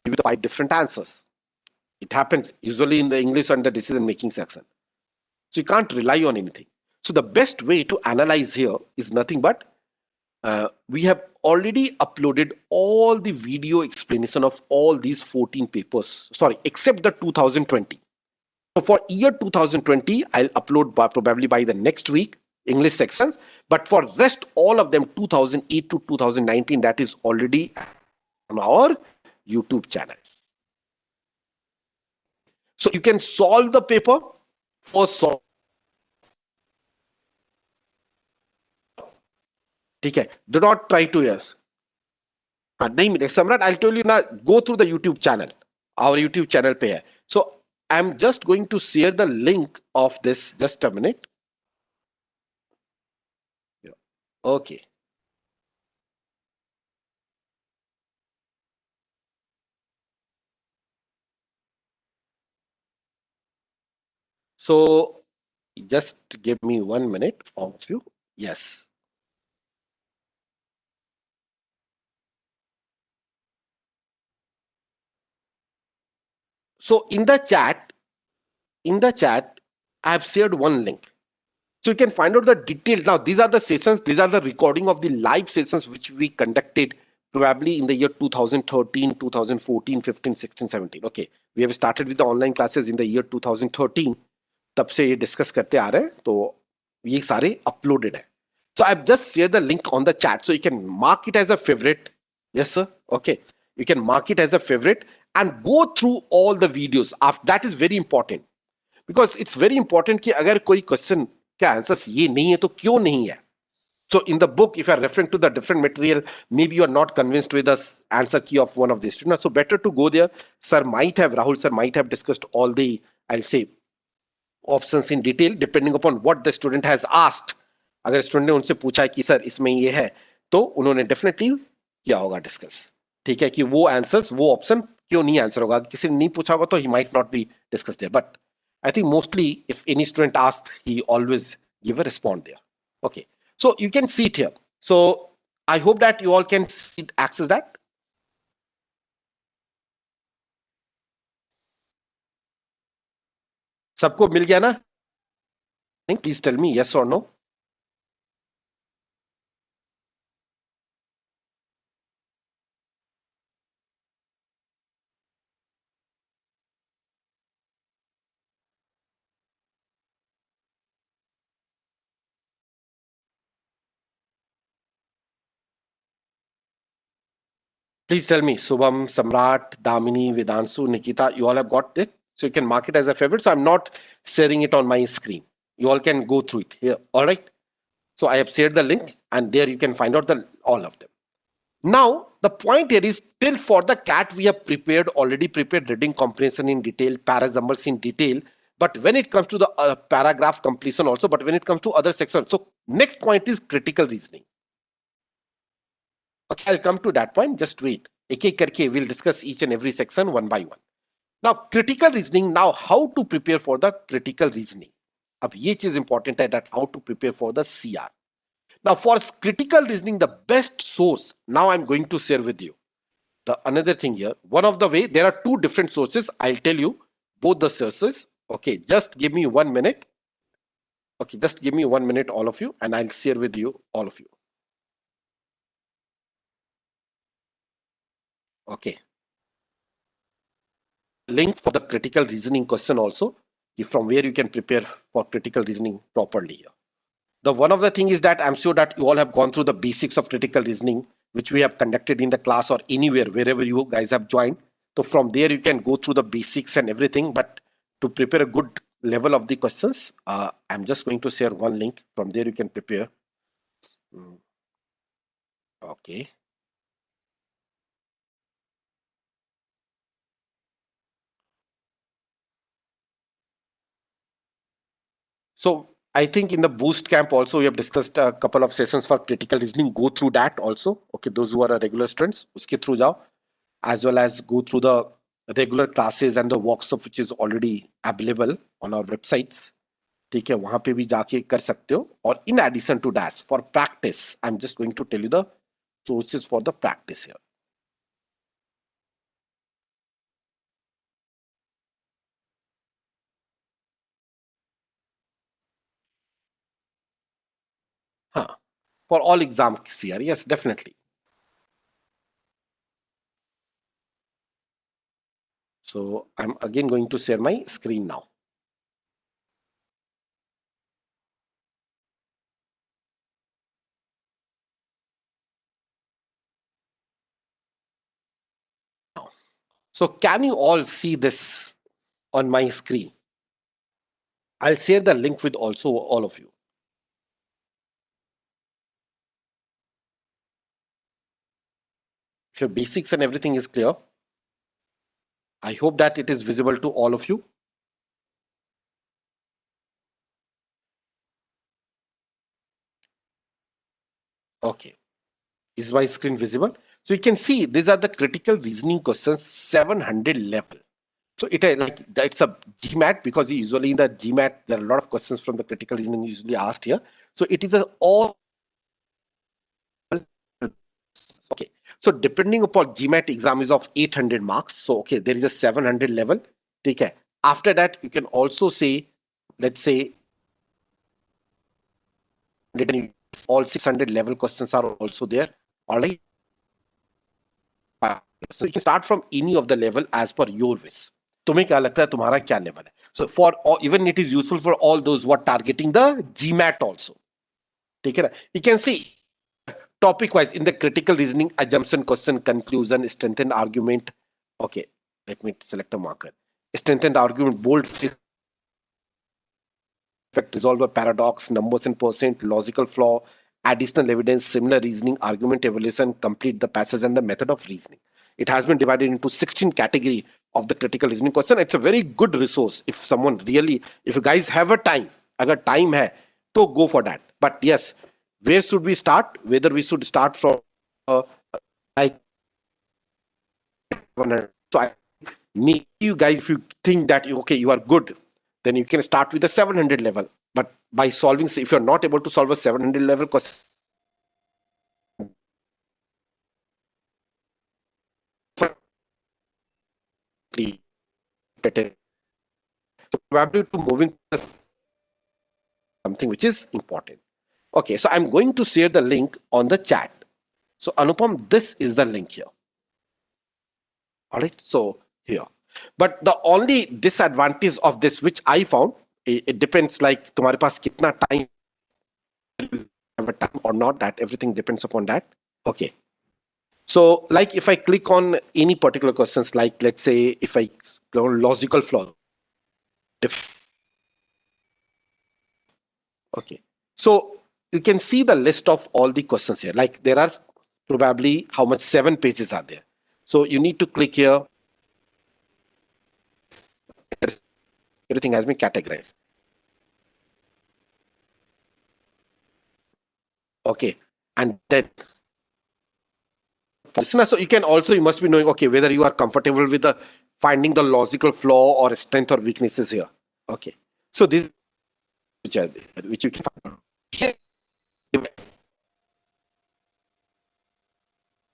give you the 5 different answers. It happens usually in the English and the decision making section. So you can't rely on anything. So the best way to analyze here is nothing but we have already uploaded all the video explanation of all these 14 papers. Sorry, except the 2020. So for year 2020, I'll upload probably by the next week English sections. But for rest all of them 2008 to 2019, that is already on our YouTube channel. So you can solve the paper first solve. ठीक है, do not try to, yes, नहीं मिलेगा सम्राट, I'll tell you now, go through the YouTube channel, our YouTube channel पे है. So I'm just going to share the link of this, just a minute. Yeah. Okay. So just give me 1 minute, all of you. Yes. So in the chat, I have shared one link. So you can find out the details. Now, these are the sessions, these are the recording of the live sessions which we conducted probably in the year 2013, 2014, 15, 16, 17. Okay. We have started with the online classes in the year 2013. तब से ये discuss करते आ रहे हैं, तो ये सारे uploaded है. So I've just shared the link on the chat, so you can mark it as a favorite. Yes, sir. Okay. You can mark it as a favorite and go through all the videos. That is very important. Because it's very important कि अगर कोई question का answer ये नहीं है तो क्यों नहीं है. So in the book, if you are referring to the different material, maybe you are not convinced with the answer key of one of the students. So better to go there. Rahul sir might have discussed all the, I'll say, options in detail depending upon what the student has asked. अगर student ने उनसे पूछा है कि sir इसमें ये है, तो उन्होंने डेफिनेटली किया होगा डिस्कस. ठीक है, कि वो आंसर्स, वो ऑप्शन क्यों नहीं आंसर होगा. किसी ने नहीं पूछा होगा तो he might not be discuss there. But I think mostly if any student asks, he always give a response there. Okay. So you can see it here. So I hope that you all can see, access that. सबको मिल गया ना? Please tell me yes or no. Please tell me, Subham, Samrat, Damini, Vedansu, Nikita, you all have got it? So you can mark it as a favorite. So I'm not sharing it on my screen. You all can go through it here. All right. So I have shared the link and there you can find out all of them. Now, the point here is till for the CAT, we have already prepared reading comprehension in detail, paragraphs in detail. But when it comes to the paragraph completion also, but when it comes to other sections, so next point is critical reasoning. Okay, I'll come to that point. Just wait. एक एक करके we'll discuss each and every section one by one. Now, critical reasoning. Now, how to prepare for the critical reasoning? अब ये चीज important है that how to prepare for the CR. Now, for critical reasoning, the best source. Now, I'm going to share with you the another thing here. One of the way there are two different sources. I'll tell you both the sources. Okay, just give me 1 minute. Okay, just give me 1 minute, all of you, and I'll share with you all of you. Okay. Link for the critical reasoning question also, from where you can prepare for critical reasoning properly. The one of the thing is that I'm sure that you all have gone through the basics of critical reasoning, which we have conducted in the class or anywhere, wherever you guys have joined. So from there you can go through the basics and everything. But to prepare a good level of the questions, I'm just going to share one link. From there you can prepare. Okay. So I think in the boost camp also we have discussed a couple of sessions for critical reasoning. Go through that also. Okay, those who are a regular students, uske through jao, as well as go through the regular classes and the workshop which is already available on our websites. ठीक है, वहां पे भी जाके कर सकते हो. और in addition to that, for practice, I'm just going to tell you the sources for the practice here. Huh. For all exams here, yes, definitely. So I'm again going to share my screen now. So can you all see this on my screen? I'll share the link with also all of you. If your basics and everything is clear, I hope that it is visible to all of you. Okay. Is my screen visible? So you can see these are the critical reasoning questions, 700 level. So it like it's a GMAT, because usually in the GMAT there are a lot of questions from the critical reasoning usually asked here. So it is a all. Okay. So depending upon GMAT exam is of 800 marks. So okay, there is a 700 level. Okay. After that, you can also say, let's say, all 600 level questions are also there. All right. So you can start from any of the level as per your wish. तुम्हें क्या लगता है तुम्हारा क्या level है? So for all, even it is useful for all those who are targeting the GMAT also. ठीक है ना? You can see topic wise in the critical reasoning, assumption, question, conclusion, strengthened argument. Okay, let me select a marker. Strengthened argument, bold effect, resolve a paradox, numbers and percent, logical flaw, additional evidence, similar reasoning, argument evaluation, complete the passage, and the method of reasoning. It has been divided into 16 category of the critical reasoning question. It's a very good resource if someone really, if you guys have a time, agar time hai, to go for that. But yes, where should we start? Whether we should start from like 100. So I need you guys, if you think that okay, you are good, then you can start with the 700 level. But by solving, if you're not able to solve a 700 level question, better. So probably to moving to something which is important. Okay, so I'm going to share the link on the chat. So Anupam, this is the link here. All right, so here. But the only disadvantage of this, which I found, it depends like तुम्हारे पास कितना time, have a time or not, that everything depends upon that. Okay. So like if I click on any particular questions, like let's say if I go on logical flaw. Okay. So you can see the list of all the questions here. Like there are probably how much 7 pages are there. So you need to click here. Everything has been categorized. Okay. And then so you can also, you must be knowing, okay, whether you are comfortable with the finding the logical flaw or strength or weaknesses here. Okay. So this which you can find. Here,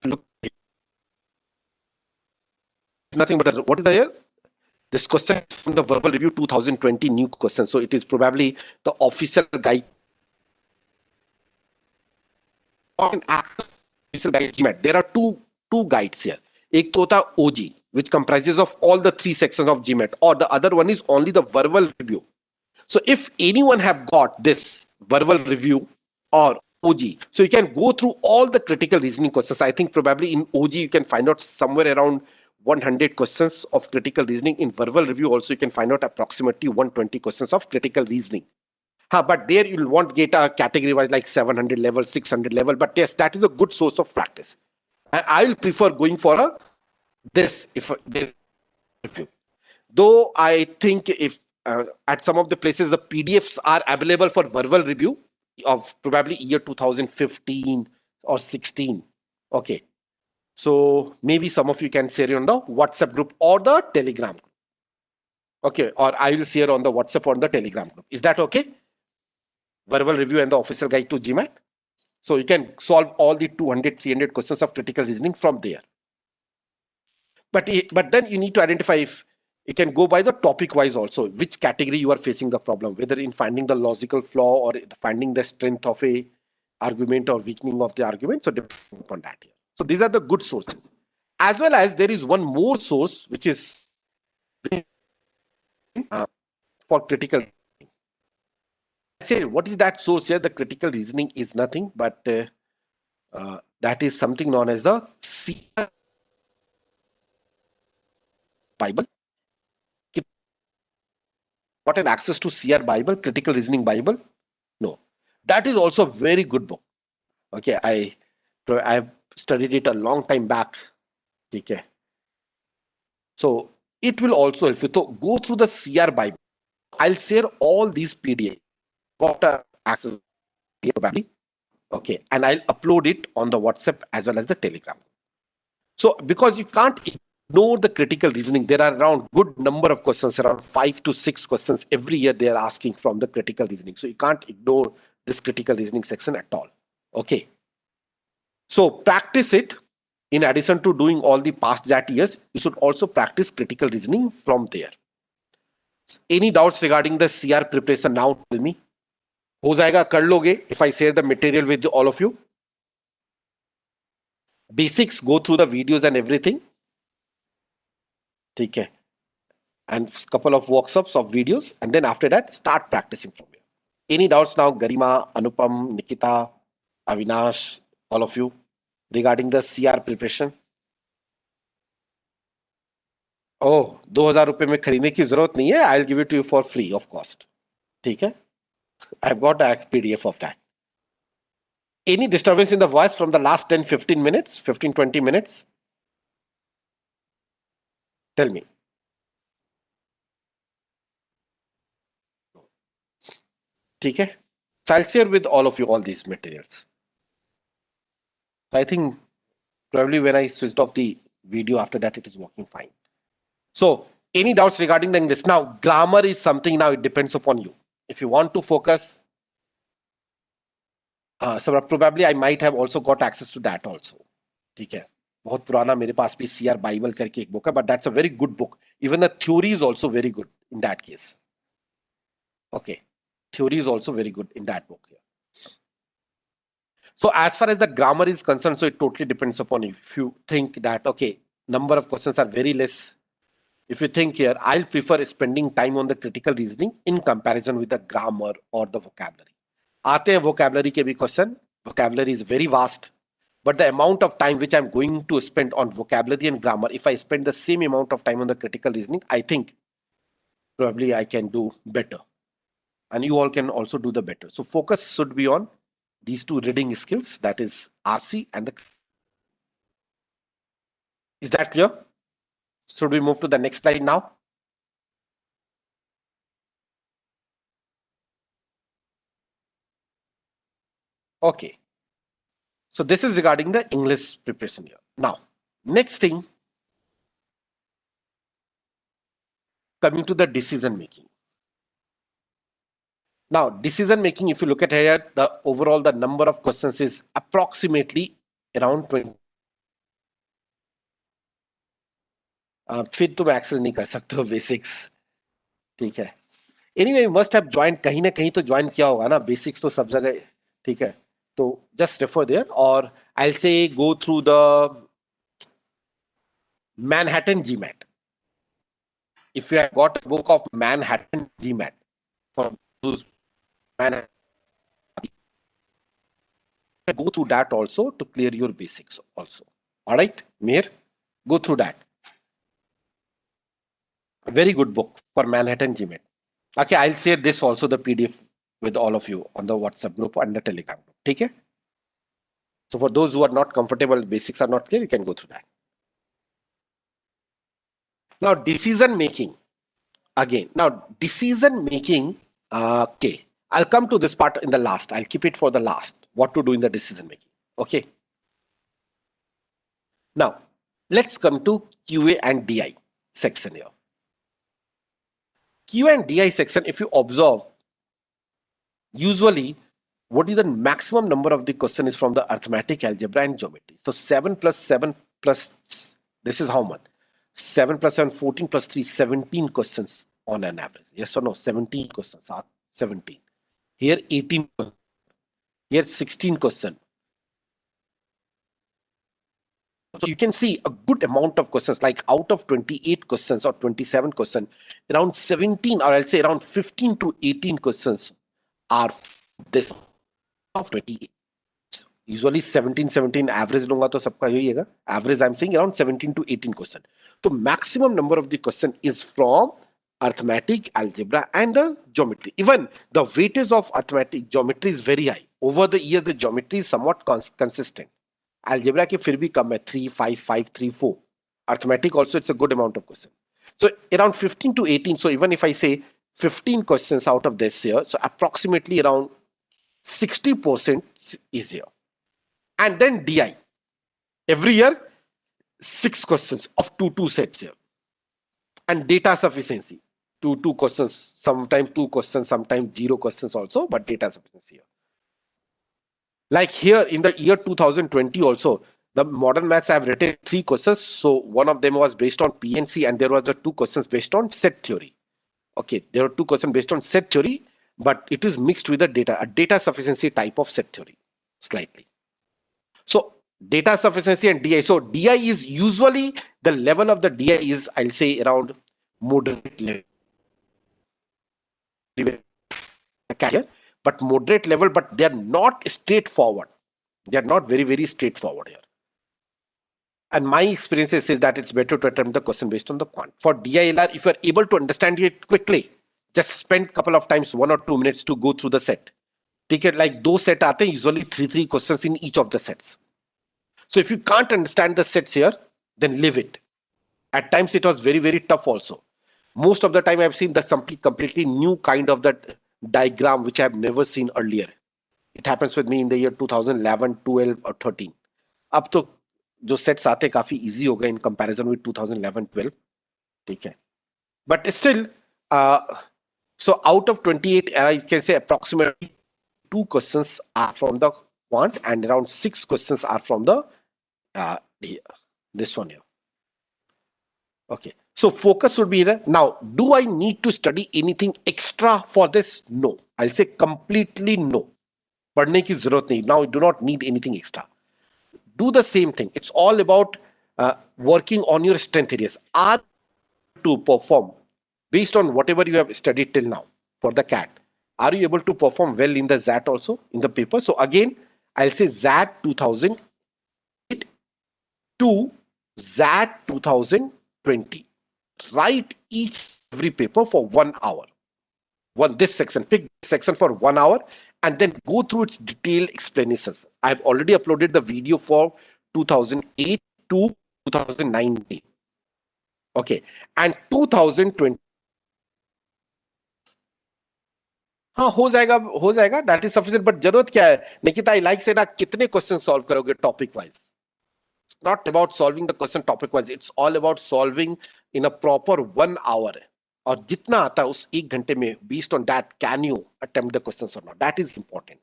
look, nothing but what is here? This question is from the Verbal Review 2020 new question. So it is probably the official guide. Official guide. There are two guides here. एक तो होता OG, which comprises of all the 3 sections of GMAT, or the other one is only the verbal review. So if anyone have got this verbal review or OG, so you can go through all the critical reasoning questions. I think probably in OG you can find out somewhere around 100 questions of critical reasoning. In verbal review also you can find out approximately 120 questions of critical reasoning. But there you won't get a category wise like 700 level, 600 level. But yes, that is a good source of practice. And I will prefer going for a this if there review. Though I think if at some of the places, the PDFs are available for verbal review of probably year 2015 or 16. Okay. So maybe some of you can share on the WhatsApp group or the Telegram group. Okay. Or I will share on the WhatsApp or the Telegram group. Is that okay? Verbal review and the official guide to GMAT. So you can solve all the 200, 300 questions of critical reasoning from there. But then you need to identify if you can go by the topic wise also, which category you are facing the problem, whether in finding the logical flaw or finding the strength of a argument or weakening of the argument. So depending upon that here. So these are the good sources. As well as there is one more source which is for critical. I say, what is that source here? The critical reasoning is nothing but that is something known as the CR Bible. Got an access to CR Bible, Critical Reasoning Bible? No. That is also a very good book. Okay, I've studied it a long time back. Okay. So it will also help you to go through the CR Bible. I'll share all these PDF. Got access probably. Okay, and I'll upload it on the WhatsApp as well as the Telegram. So because you can't ignore the critical reasoning, there are around good number of questions, around 5 to 6 questions every year they are asking from the critical reasoning. So you can't ignore this critical reasoning section at all. Okay. So practice it. In addition to doing all the past VXAT years, you should also practice critical reasoning from there. Any doubts regarding the CR preparation now? Tell me. हो जाएगा, कर लोगे if I share the material with all of you? Basics, go through the videos and everything. ठीक है. And couple of workshops of videos, and then after that start practicing from here. Any doubts now, Garima, Anupam, Nikita, Avinash, all of you regarding the CR preparation? Oh, 2000 रुपए में खरीदने की जरूरत नहीं है. I'll give it to you for free of cost. ठीक है? I've got a PDF of that. Any disturbance in the voice from the last 10-15 minutes, 15-20 minutes? Tell me. ठीक है? So I'll share with all of you all these materials. I think probably when I switched off the video, after that it is working fine. So any doubts regarding the English? Now, grammar is something now it depends upon you. If you want to focus, so probably I might have also got access to that also. ठीक है? बहुत पुराना मेरे पास भी CR Bible करके एक book है, but that's a very good book. Even the theory is also very good in that case. Okay, theory is also very good in that book here. So as far as the grammar is concerned, so it totally depends upon you. If you think that, okay, number of questions are very less. If you think here, I'll prefer spending time on the critical reasoning in comparison with the grammar or the vocabulary. आते हैं vocabulary के भी question. Vocabulary is very vast. But the amount of time which I'm going to spend on vocabulary and grammar, if I spend the same amount of time on the critical reasoning, I think probably I can do better. And you all can also do the better. So focus should be on these two reading skills, that is RC and the. Is that clear? Should we move to the next slide now? Okay. So this is regarding the English preparation here. Now, next thing, coming to the decision making. Now, decision making, if you look at here, the overall the number of questions is approximately around 20. फिर तुम access नहीं कर सकते हो basics. ठीक है. Anyway, you must have joined, कहीं ना कहीं तो ज्वाइन किया होगा ना, बेसिक्स तो सब जगह. ठीक है. तो just refer there, or I'll say go through the Manhattan GMAT. If you have got a book of Manhattan GMAT for those Manhattan, go through that also to clear your basics also. All right, Mir, go through that. Very good book for Manhattan GMAT. Okay, I'll share this also, the PDF with all of you on the WhatsApp group and the Telegram group. Okay. So for those who are not comfortable, basics are not clear, you can go through that. Now, decision making. again. Now, decision making. Okay, I'll come to this part in the last. I'll keep it for the last. What to do in the decision making. Okay. Now, let's come to QA and DI section here. QA and DI section, if you observe, usually what is the maximum number of the question is from the arithmetic, algebra, and geometry. So 7 plus 7 plus, this is how much? 7 plus 7, 14 plus 3, 17 questions on an average. Yes or no? 17 questions are 17. Here 18, here 16 questions. So you can see a good amount of questions, like out of 28 questions or 27 questions, around 17 or I'll say around 15 to 18 questions are this of 28. Usually 17 average लूंगा तो सबका यही है average I'm saying around 17 to 18 question. So maximum number of the question is from arithmetic, algebra and the geometry. Even the weightage of arithmetic geometry is very high. Over the year the geometry is somewhat consistent. Algebra के फिर भी कम है 3, 5, 5, 3, 4. Arithmetic also it's a good amount of question. So around 15 to 18. So even if I say 15 questions out of this year, so approximately around 60% is here. And then DI. Every year, 6 questions of 2 sets here. And data sufficiency. 2 questions, sometimes 2 questions, sometimes 0 questions also, but data sufficiency here. Like here in the year 2020 also, the modern maths have written 3 questions. So one of them was based on PNC and there was the 2 questions based on set theory. Okay, there are 2 questions based on set theory, but it is mixed with a data sufficiency type of set theory, slightly. So data sufficiency and DI. So DI is usually the level of the DI is, I'll say, around moderate level. But moderate level, but they are not straightforward. They are not very, very straightforward here. And my experience says that it's better to attempt the question based on the quant. For DILR, if you're able to understand it quickly, just spend a couple of times, 1 or 2 minutes to go through the set. Take it like those sets are usually 3 questions in each of the sets. So if you can't understand the sets here, then leave it. At times it was very, very tough also. Most of the time I've seen the completely new kind of that diagram which I've never seen earlier. It happens with me in the year 2011, 12 or 13. अब तो जो sets आते काफी easy हो गए in comparison with 2011, 12. ठीक है. But still, so out of 28, I can say approximately 2 questions are from the quant and around 6 questions are from the this one here. Okay, so focus should be there. Now, do I need to study anything extra for this? No, I'll say completely no. पढ़ने की जरूरत नहीं. Now, you do not need anything extra. Do the same thing. It's all about working on your strength areas. Are to perform based on whatever you have studied till now for the CAT. Are you able to perform well in the VXAT also in the paper? So again, I'll say VXAT 2008 to VXAT 2020. Write every paper for 1 hour. This section, pick this section for 1 hour and then go through its detailed explanations. I've already uploaded the video for 2008 to 2019. Okay, and 2020. हाँ हो जाएगा that is sufficient. But जरूरत क्या है Nikita? I like से ना कितने question solve करोगे topic wise? It's not about solving the question topic wise. It's all about solving in a proper 1 hour. और जितना आता है उस 1 घंटे में, based on that, can you attempt the questions or not? That is important.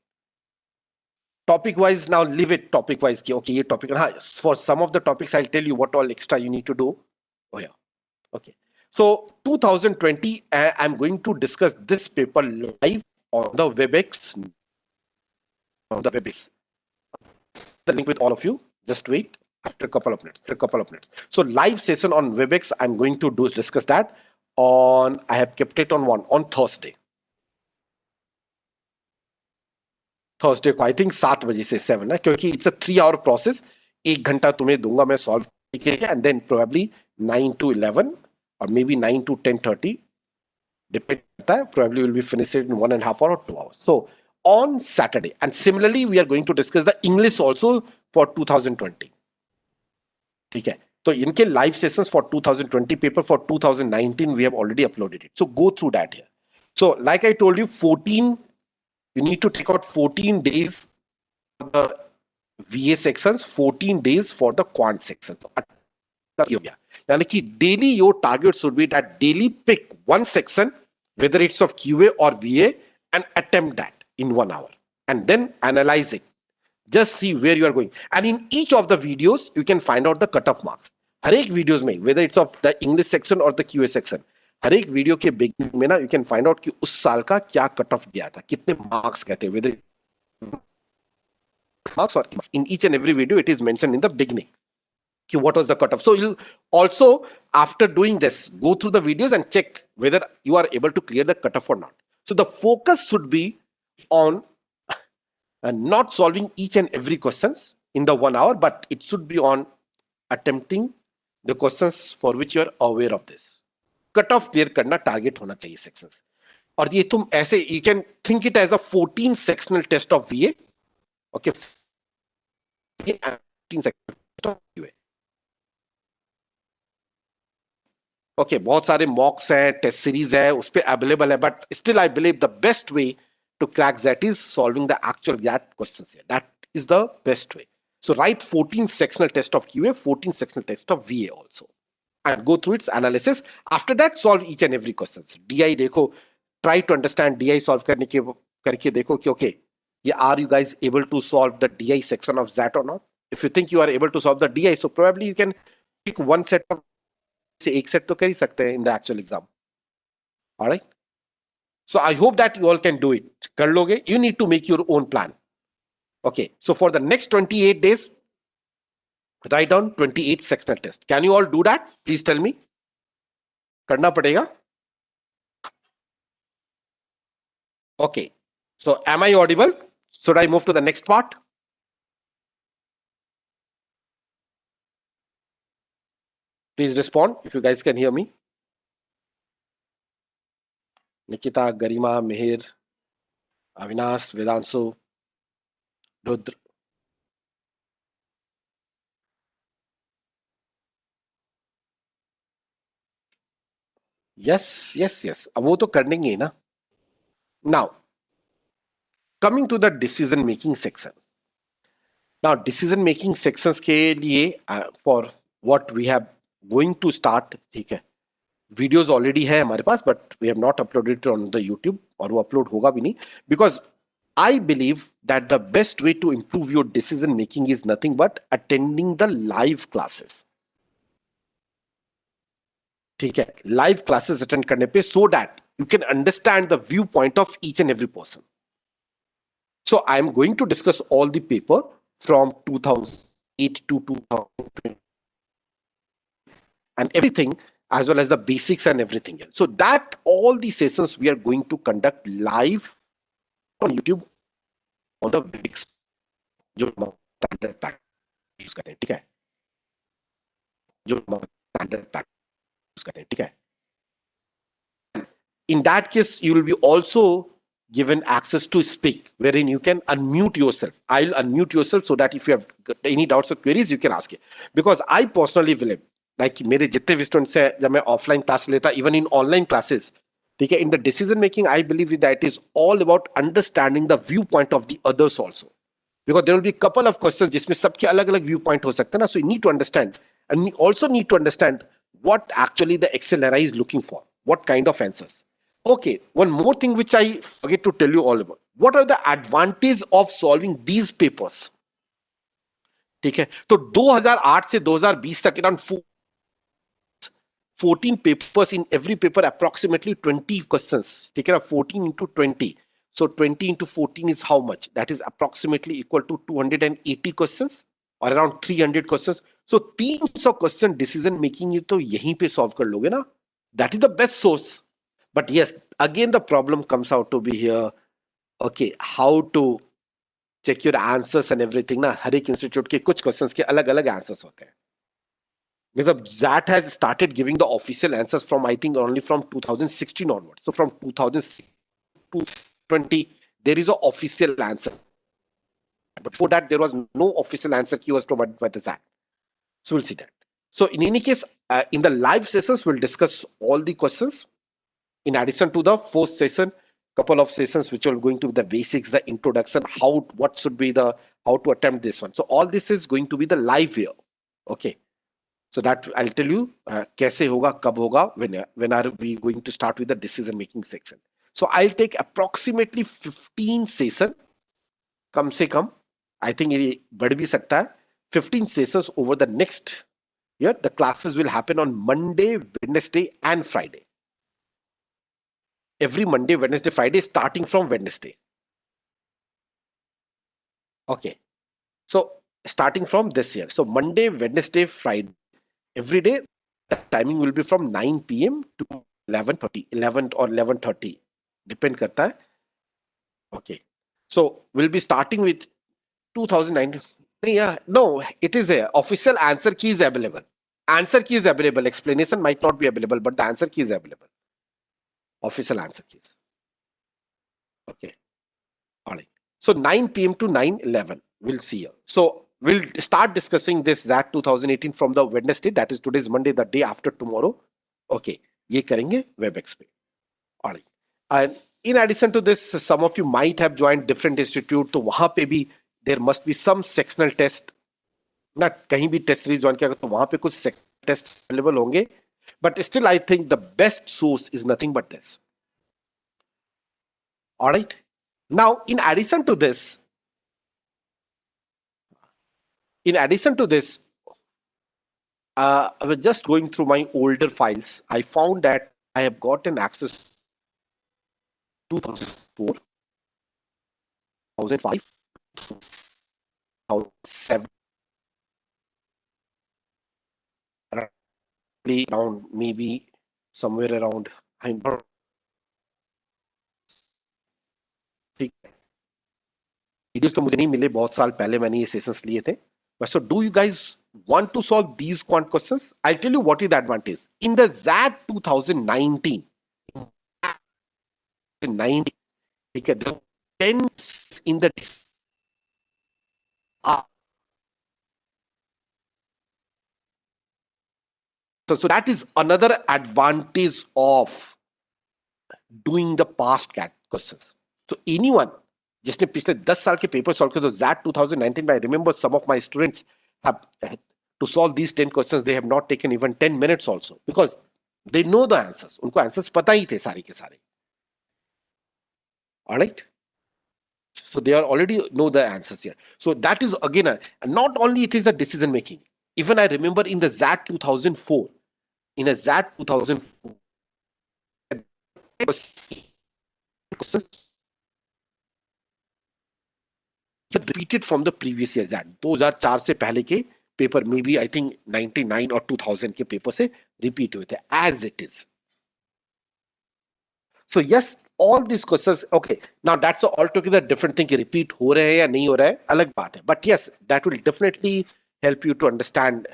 Topic wise, now leave it topic wise. Okay, ये topic. For some of the topics, I'll tell you what all extra you need to do. Oh yeah. Okay. So 2020, I'm going to discuss this paper live on the WebEx. On the WebEx. The link with all of you. Just wait. After a couple of minutes. So live session on WebEx, I'm going to discuss that on, I have kept it on Thursday. Thursday को I think 7 बजे से 7 है क्योंकि it's a 3-hour process. 1 घंटा तुम्हें दूंगा मैं solve करके and then probably 9 to 11 or maybe 9 to 10:30. Depend करता है. Probably will be finished in 1.5 hour or 2 hours. So on Saturday, and similarly we are going to discuss the English also for 2020. ठीक है. So इनके live sessions for 2020 paper, for 2019 we have already uploaded it. So go through that here. So like I told you, 14, you need to take out 14 days for the VA sections, 14 days for the quant section. यानी कि daily your target should be that daily pick one section, whether it's of QA or VA, and attempt that in 1 hour, and then analyze it. Just see where you are going, and in each of the videos you can find out the cutoff marks. हर एक videos में, whether it's of the English section or the QA section, हर एक video के beginning में ना you can find out कि उस साल का क्या cutoff गया था, कितने marks कहते हैं, whether marks or in each and every video it is mentioned in the beginning. What was the cutoff? So you'll also, after doing this, go through the videos and check whether you are able to clear the cutoff or not. So the focus should be on not solving each and every questions in the 1 hour, but it should be on attempting the questions for which you are aware of this. Cutoff clear करना target होना चाहिए sections. और ये तुम ऐसे, you can think it as a 14 sectional test of VA. Okay, 14 sectional test of VA. Okay बहुत सारे मॉक्स है, टेस्ट सीरीज है, उस पे अवेलेबल है, but still I believe the best way to crack that is solving the actual GAT questions here. That is the best way. So write 14 sectional test of QA, 14 sectional test of VA also, and go through its analysis. After that, solve each and every questions. DI देखो, try to understand DI solve करने के करके देखो कि okay, are you guys able to solve the DI section of that or not? If you think you are able to solve the DI, so probably you can pick one set of से एक set तो कर ही सकते हैं in the actual exam. All right. So I hope that you all can do it. कर लोगे? You need to make your own plan. Okay. So for the next 28 days, write down 28 sectional tests. Can you all do that? Please tell me. करना पड़ेगा. Okay. So am I audible? Should I move to the next part? Please respond if you guys can hear me. Nikita, Garima, Mihir, Avinash, Vedansu, Rudra. Yes, yes, yes. अब वो तो करने ही है ना. Now, coming to the decision making section. Now, decision making sections के लिए for what we have going to start, ठीक है, videos already है हमारे पास, but we have not uploaded it on the YouTube, और वो upload होगा भी नहीं, because I believe that the best way to improve your decision making is nothing but attending the live classes. ठीक है, live classes attend करने पे, so that you can understand the viewpoint of each and every person. So I am going to discuss all the paper from 2008 to 2020 and everything, as well as the basics and everything else. So that all the sessions we are going to conduct live on YouTube on the VXAT जो standard package use करते हैं, ठीक है, जो standard package use करते हैं, ठीक है. In that case, you will be also given access to speak, wherein you can unmute yourself. I'll unmute yourself so that if you have any doubts or queries, you can ask it. Because I personally believe, like मेरे जितने भी students हैं, जब मैं offline class लेता, even in online classes, ठीक है, in the decision making, I believe that it is all about understanding the viewpoint of the others also. Because there will be a couple of questions जिसमें सबके अलग-अलग viewpoint हो सकते हैं ना, so you need to understand, and we also need to understand what actually the XLRI is looking for, what kind of answers. Okay, one more thing which I forget to tell you all about. What are the advantages of solving these papers? ठीक है, तो 2008 से 2020 तक around 14 papers, in every paper approximately 20 questions. ठीक है ना, 14 into 20. So 20 into 14 is how much? That is approximately equal to 280 questions or around 300 questions. So 300 question decision making ये तो यहीं पे solve कर लोगे ना. That is the best source. But yes, again the problem comes out to be here. Okay, how to check your answers and everything ना. हर एक institute के कुछ questions के अलग-अलग answers होते हैं. Because that has started giving the official answers from, I think, only from 2016 onwards. So from 2006 to 20, there is an official answer. But before that, there was no official answer key was provided by the SAT. So we'll see that. So in any case, in the live sessions, we'll discuss all the questions. In addition to the first session, couple of sessions which are going to be the basics, the introduction, what should be the, how to attempt this one. So all this is going to be the live here. Okay. So that I'll tell you kaise hoga, kab hoga, when are we going to start with the decision making section. So I'll take approximately 15 session, kam se kam. I think ये बढ़ भी सकता है. 15 sessions over the next year. The classes will happen on Monday, Wednesday, and Friday. Every Monday, Wednesday, Friday, starting from Wednesday. Okay. So starting from this year. So Monday, Wednesday, Friday, every day, the timing will be from 9 p.m. to 11:30, 11 or 11:30. Depend karta hai. Okay. So we'll be starting with 2019. Yeah, no, it is a official answer key is available. Answer key is available. Explanation might not be available, but the answer key is available. Official answer keys. Okay. All right. So 9 p.m. to 9:11. We'll see here. So we'll start discussing this ZAT 2018 from the Wednesday. That is today's Monday, the day after tomorrow. Okay. ये करेंगे WebEx पे. All right. And in addition to this, some of you might have joined different institute. तो वहां पे भी there must be some sectional test. ना कहीं भी टेस्ट सीरीज ज्वाइन किया तो वहां पे कुछ टेस्ट अवेलेबल होंगे. But still, I think the best source is nothing but this. All right. Now, in addition to this, I was just going through my older files. I found that I have gotten access to 2004, 2005, 2007, around maybe somewhere around. I'm not. Videos तो मुझे नहीं मिले, बहुत साल पहले मैंने ये sessions लिए थे. But so do you guys want to solve these quant questions? I'll tell you what is the advantage. In the ZAT 2019, okay, there are 10 in the so that is another advantage of doing the past CAT questions. So anyone जिसने पिछले 10 साल के paper solve किए तो ZAT 2019 में I remember some of my students have to solve these 10 questions they have not taken even 10 minutes also because they know the answers. उनको answers पता ही थे सारे के सारे. All right. So they are already know the answers here. So that is again not only it is the decision making. Even I remember in the ZAT 2004, in a ZAT 2004, repeated from the previous year ZAT 2004 से पहले के paper में भी I think 99 और 2000 के paper से repeat हुए थे as it is. So yes, all these questions, okay, now that's altogether different thing कि repeat हो रहे हैं या नहीं हो रहा है अलग बात है, but yes, that will definitely help you to understand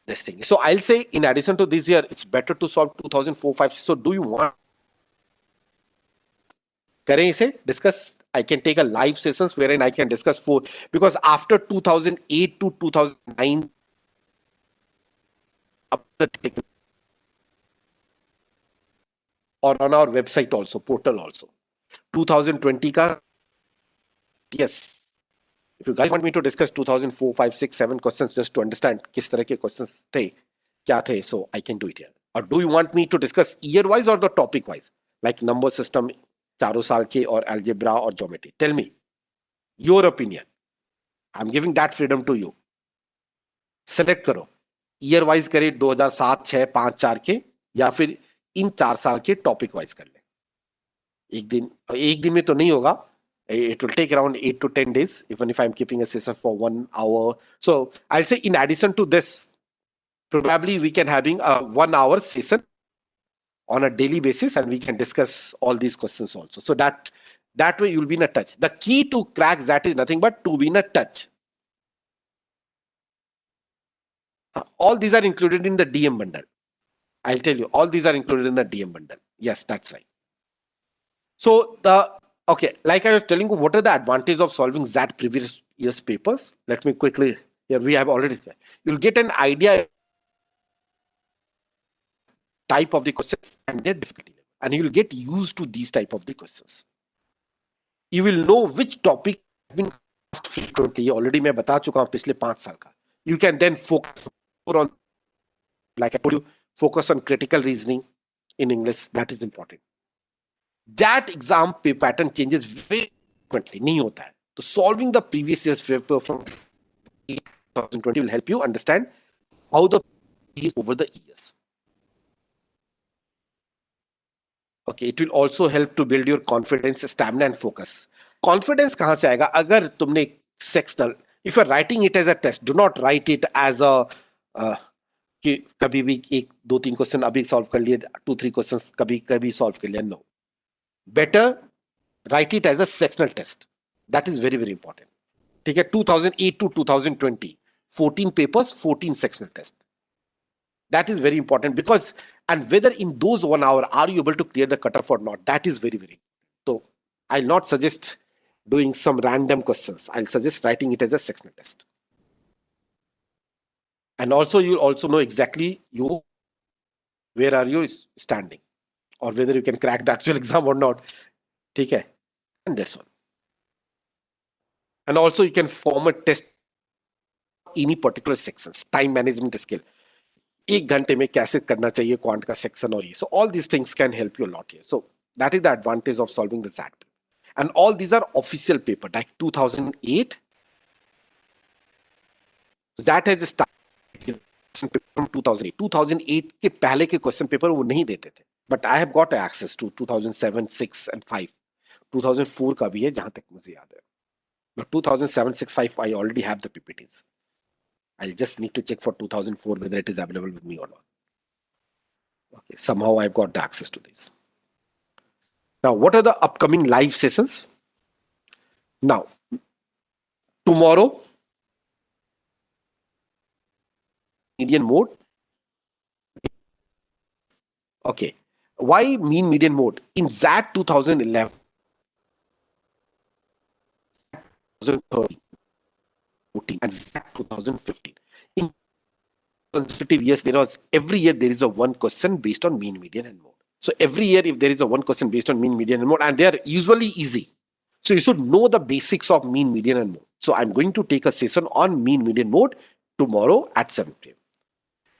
this thing. So I'll say in addition to this year, it's better to solve 2004, 5. So do you want करें इसे discuss? I can take a live sessions wherein I can discuss 4 because after 2008 to 2009 or on our website also, portal also. 2020 ka, yes. If you guys want me to discuss 2004, 5, 6, 7 questions just to understand किस तरह के questions थे, क्या थे, so I can do it here. Or do you want me to discuss year wise or the topic wise, like number system, चारों साल के और algebra or geometry? Tell me your opinion. I'm giving that freedom to you. Select करो. Year wise करे 2007, 6, 5, 4 के या फिर इन 4 साल के topic wise कर ले. एक दिन में तो नहीं होगा. It will take around 8 to 10 days, even if I'm keeping a session for 1 hour. So I'll say in addition to this, probably we can having a 1 hour session on a daily basis and we can discuss all these questions also. So that way you'll be in a touch. The key to crack that is nothing but to be in a touch. All these are included in the DM bundle. I'll tell you, all these are included in the DM bundle. Yes, that's right. So okay, like I was telling you, what are the advantages of solving ZAT previous year's papers? Let me quickly, here we have already, you'll get an idea type of the question and their difficulty level. And you will get used to these type of the questions. You will know which topic has been asked frequently. Already मैं बता चुका हूँ पिछले 5 साल का. You can then focus more on, like I told you, focus on critical reasoning in English. That is important. That exam pattern changes very frequently. नहीं होता है. So solving the previous year's paper from 2020 will help you understand how the is over the years. Okay, it will also help to build your confidence, stamina and focus. Confidence कहाँ से आएगा? अगर तुमने sectional, if you are writing it as a test, do not write it as a कि कभी भी एक दो तीन क्वेश्चन अभी सॉल्व कर लिए, 2-3 क्वेश्चंस कभी कभी सॉल्व कर लिया. No, better write it as a sectional test. That is very very important. ठीक है, 2008 to 2020, 14 papers, 14 sectional tests. That is very important because, and whether in those 1 hour are you able to clear the cutoff or not, that is very very. So I'll not suggest doing some random questions. I'll suggest writing it as a sectional test. And also you'll also know exactly where are you standing, or whether you can crack the actual exam or not. Okay, and this one. And also you can form a test any particular sections, time management skill. 1 घंटे में कैसे करना चाहिए quant का section और ये. So all these things can help you a lot here. So that is the advantage of solving the ZAT. And all these are official paper, like 2008. ZAT has started from 2008. 2008 के पहले के question paper वो नहीं देते थे. But I have got access to 2007, 6 and 5. 2004 का भी है जहां तक मुझे याद है. But 2007, 6, 5 I already have the PPTs. I'll just need to check for 2004 whether it is available with me or not. Okay, somehow I've got the access to this. Now, what are the upcoming live sessions? Now, tomorrow, median mode. Okay, why mean median mode? In ZAT 2011, 2013, and ZAT 2015. In consecutive years, every year there is a one question based on mean, median, and mode. So every year, if there is a one question based on mean, median, and mode, and they are usually easy. So you should know the basics of mean, median, and mode. So I'm going to take a session on mean, median, mode tomorrow at 7 p.m.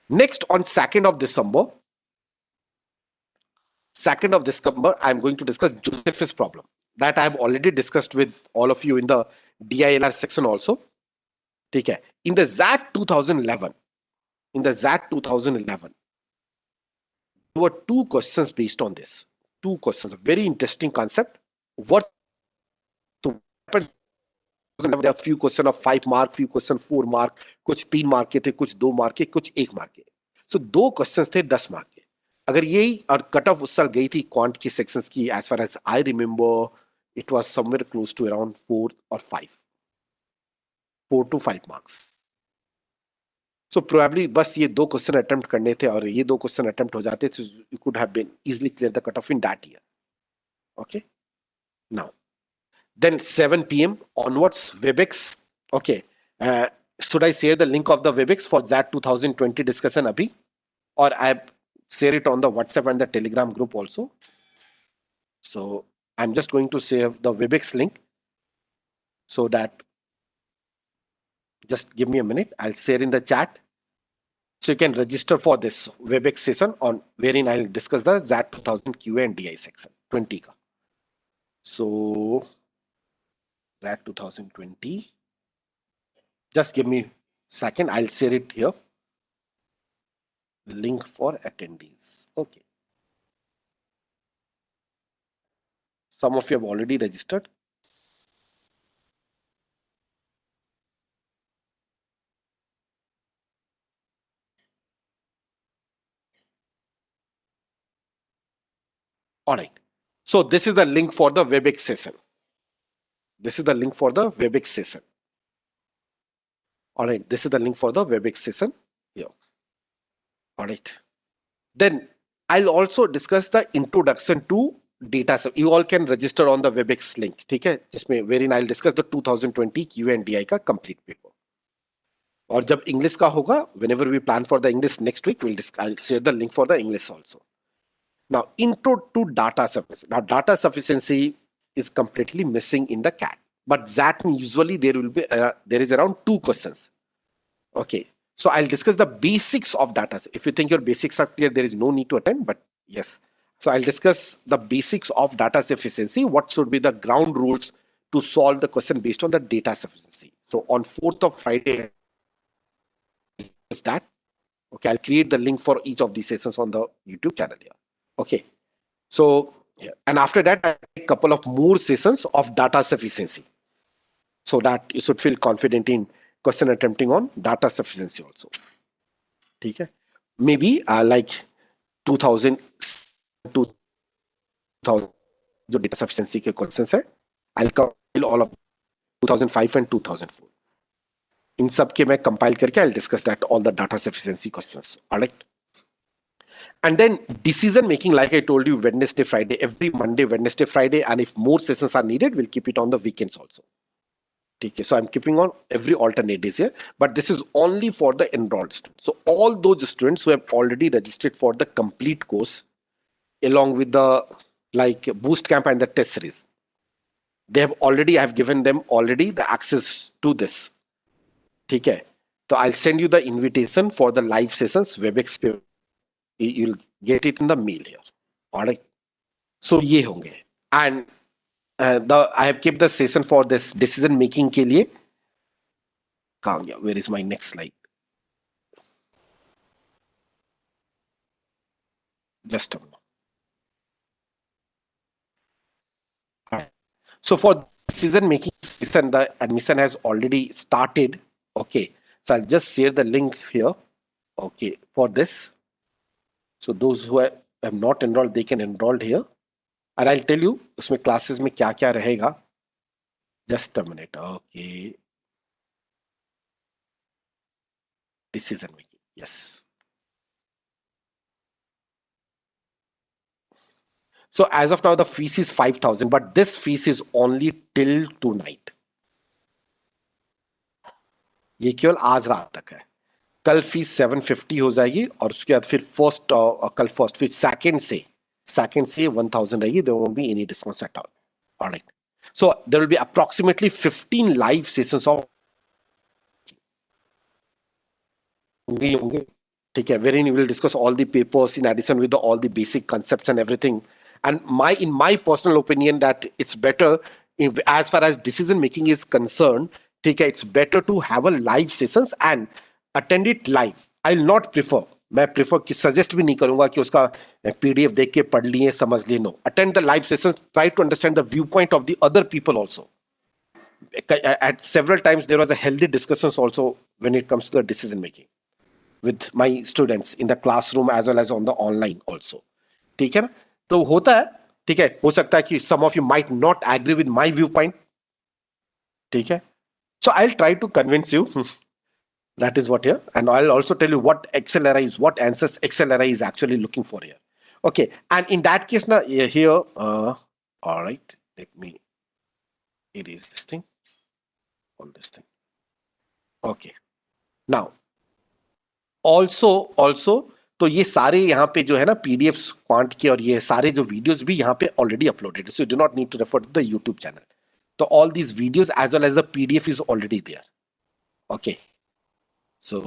Next, on 2nd of December, I'm going to discuss Joseph's problem that I have already discussed with all of you in the DILR section also. Okay. In the ZAT 2011, there were 2 questions based on this. 2 questions, a very interesting concept. What to happen? There are few questions of 5 mark, few questions 4 mark, कुछ 3 mark के थे, कुछ 2 mark के, कुछ 1 mark के. So 2 questions थे 10 mark के. अगर यही और कट ऑफ उस साल गई थी क्वांट की सेक्शंस की, as far as I remember, it was somewhere close to around 4 or 5. 4 to 5 marks. So probably बस ये 2 क्वेश्चन अटेम्प्ट करने थे और ये 2 क्वेश्चन अटेम्प्ट हो जाते तो you could have been easily clear the cutoff in that year. Okay. Now, then 7 p.m. onwards, WebEx. Okay. Should I share the link of the WebEx for that 2020 discussion abhi? Or I share it on the WhatsApp and the Telegram group also. So I'm just going to share the WebEx link so that just give me a minute. I'll share in the chat. So you can register for this WebEx session on wherein I'll discuss the ZAT 2000 QA and DI section 20 ka. So ZAT 2020. Just give me a second. I'll share it here. Link for attendees. Okay. Some of you have already registered. All right. So this is the link for the WebEx session. This is the link for the WebEx session. All right. This is the link for the WebEx session. Yeah. All right. Then I'll also discuss the introduction to data. So you all can register on the WebEx link. Okay? Wherein I'll discuss the 2020 QA and DI ka complete paper. और जब English का होगा, whenever we plan for the English next week, I'll share the link for the English also. Now, intro to data sufficiency. Now, data sufficiency is completely missing in the CAT. But that usually there is around 2 questions. Okay. So I'll discuss the basics of data. If you think your basics are clear, there is no need to attend, but yes. So I'll discuss the basics of data sufficiency. What should be the ground rules to solve the question based on the data sufficiency? So on 4th of Friday, is that. Okay, I'll create the link for each of these sessions on the YouTube channel here. Okay. So, yeah. And after that, I take a couple of more sessions of data sufficiency so that you should feel confident in question attempting on data sufficiency also. ठीक है? Maybe like 2000 2000 जो data sufficiency के questions है, I'll compile all of 2005 and 2004. इन सब के मैं compile करके I'll discuss that all the data sufficiency questions. Alright? And then decision making, like I told you, Wednesday, Friday, every Monday, Wednesday, Friday, and if more sessions are needed, we'll keep it on the weekends also. Okay, so I'm keeping on every alternate days here, but this is only for the enrolled students. So all those students who have already registered for the complete course, along with the like boost camp and the test series, I've given them already the access to this. Okay, so I'll send you the invitation for the live sessions, WebEx. You'll get it in the mail here. All right. So ये होंगे. And I have kept the session for this decision making के लिए. कहाँ गया? Where is my next slide? Just a minute. Alright. So for decision making session, the admission has already started. Okay. So I'll just share the link here. Okay. For this. So those who have not enrolled, they can enroll here. And I'll tell you उसमें classes में क्या क्या रहेगा. Just a minute. Okay. Decision making. Yes. So as of now, the fees is 5,000, but this fees is only till tonight. ये केवल आज रात तक है. कल फीस 750 हो जाएगी और उसके बाद फिर कल फर्स्ट फिर सेकंड से 1000 रहेगी. There won't be any discounts at all. All right. So there will be approximately 15 live sessions of होंगे. ठीक है, wherein we will discuss all the papers in addition with all the basic concepts and everything. And in my personal opinion, that it's better as far as decision making is concerned. ठीक है, it's better to have a live sessions and attend it live. I'll not prefer. मैं prefer कि suggest भी नहीं करूंगा कि उसका PDF देख के पढ़ लिए समझ लिए. No, attend the live sessions, try to understand the view point of the other people also. At several times there was a healthy discussions also when it comes to the decision making with my students in the classroom as well as on the online also. ठीक है ना? तो होता है. ठीक है, हो सकता है कि some of you might not agree with my viewpoint. ठीक है, so I'll try to convince you. That is what here, and I'll also tell you what what answers XLRI is actually looking for here. Okay, and in that case now here, all right, let me erase this thing, all this thing. Okay, now also तो ये सारे यहाँ पे जो है ना PDFs quant के और ये सारे जो वीडियोस भी यहाँ पे already uploaded, so you do not need to refer to the YouTube channel. तो all these videos as well as the PDF is already there. Okay, so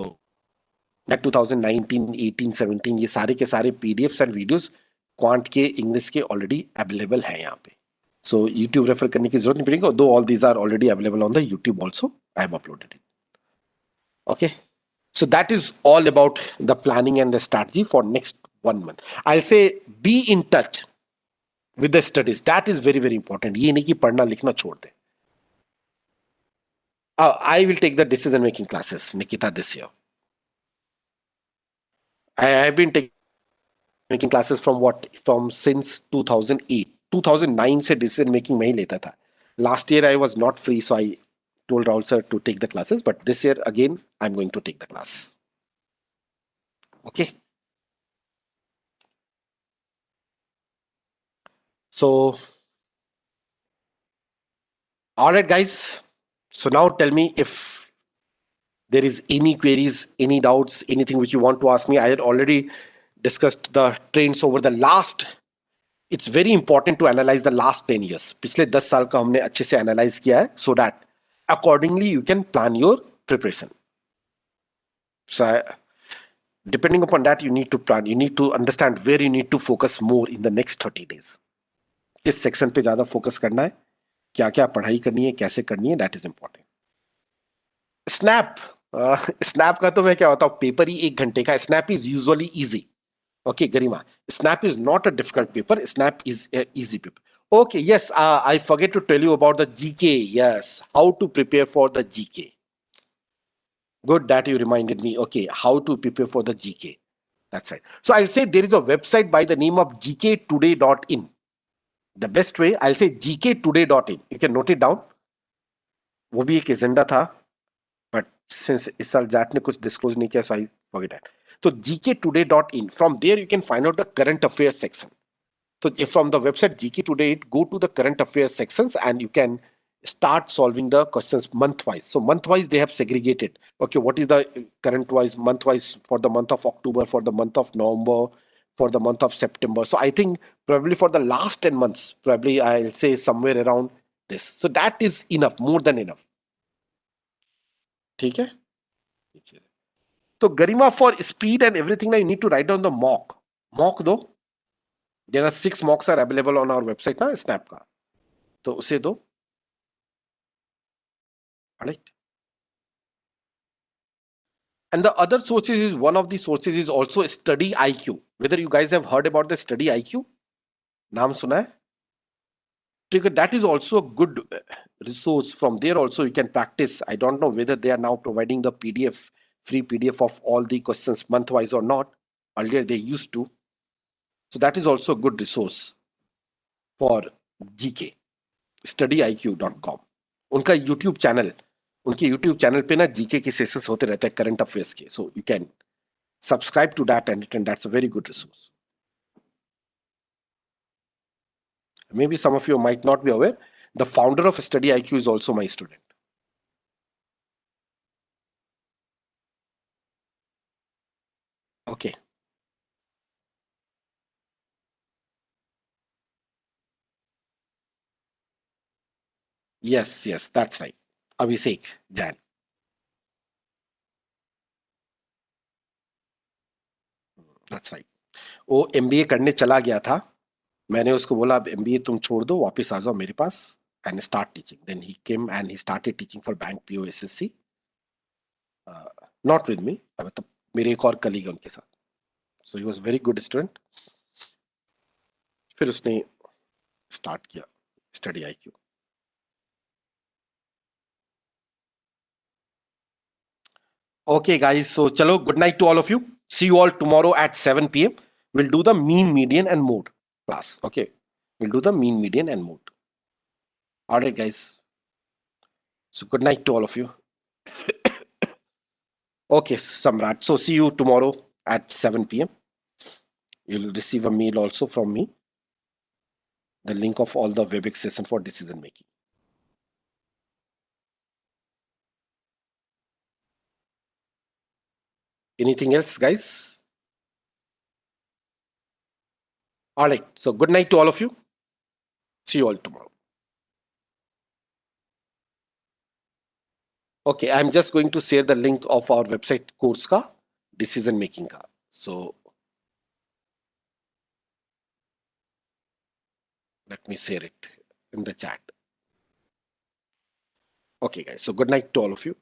that 2019 18 17 ये सारे के सारे पीडीएफ्स एंड वीडियोस क्वांट के English के already available हैं यहाँ पे. सो यूट्यूब रेफर करने की जरूरत नहीं पड़ेगी, though all these are already available on the YouTube also. I have uploaded it. Okay, so that is all about the planning and the strategy for next 1 month. I'll say be in touch with the studies. That is very very important. ये नहीं कि पढ़ना लिखना छोड़ दे. I will take the decision making classes, Nikita, this year. I have been taking classes from since 2008. 2009 से decision making मैं ही लेता था. Last year I was not free, so I told Rahul sir to take the classes, but this year again I'm going to take the class. Okay. So, all right, guys. So now tell me if there is any queries, any doubts, anything which you want to ask me. I had already discussed the trends over the last. It's very important to analyze the last 10 years. पिछले 10 साल का हमने अच्छे से analyze किया है, so that accordingly you can plan your preparation. So depending upon that, you need to plan. You need to understand where you need to focus more in the next 30 days. किस section पे ज्यादा focus करना है, क्या क्या पढ़ाई करनी है, कैसे करनी है, that is important. Snap, snap का तो मैं क्या होता हूँ, पेपर ही 1 घंटे का. Snap is usually easy. Okay, Garima. Snap is not a difficult paper. Snap is an easy paper. Okay, yes. I forget to tell you about the GK. Yes, how to prepare for the GK. Good that you reminded me. Okay, how to prepare for the GK. That's right. So I'll say there is a website by the name of gktoday.in. The best way, I'll say gktoday.in. You can note it down. वो भी एक agenda था, but since इस साल jet ने कुछ disclose नहीं किया, so I forget that. So gktoday.in. From there you can find out the current affairs section. So if from the website GK Today, go to the current affairs sections and you can start solving the questions month-wise. So month-wise they have segregated. Okay, what is the current-wise, month-wise for the month of October, for the month of November, for the month of September. So I think probably for the last 10 months, probably I'll say somewhere around this. So that is enough, more than enough. ठीक है? So Garima, for speed and everything, now you need to write down the mock. Mock though, there are 6 mocks are available on our website ना Snap का. तो उसे दो. Right? And the other sources is, one of the sources is also Study IQ. Whether you guys have heard about the Study IQ? नाम सुना है? That is also a good resource. From there also you can practice. I don't know whether they are now providing the PDF, free PDF of all the questions month-wise or not. Earlier they used to. So that is also a good resource for GK. StudyIQ.com. उनका YouTube channel, उनके YouTube channel पे ना GK के sessions होते रहते हैं current affairs के. So you can subscribe to that and that's a very good resource. Maybe some of you might not be aware, the founder of Study IQ is also my student. Okay. Yes, that's right. Abhishek Jain. That's right. वो MBA करने चला गया था. मैंने उसको बोला अब MBA तुम छोड़ दो, वापस आ जाओ मेरे पास and start teaching. Then he came and he started teaching for bank PO SSC. Not with me, मतलब मेरे एक और कलीग है उनके साथ. So he was very good student. फिर उसने स्टार्ट किया Study IQ. Okay, guys. So, chalo, good night to all of you. See you all tomorrow at 7 p.m. We'll do the mean, median, and mode class. Okay. We'll do the mean, median, and mode. All right, guys. So, good night to all of you. Okay, Samrat. So, see you tomorrow at 7 p.m. You'll receive a mail also from me. The link of all the WebEx session for decision making. Anything else, guys? All right. So, good night to all of you. See you all tomorrow. Okay, I'm just going to share the link of our website course ka decision making ka. So let me share it in the chat. Okay, guys. So good night to all of you.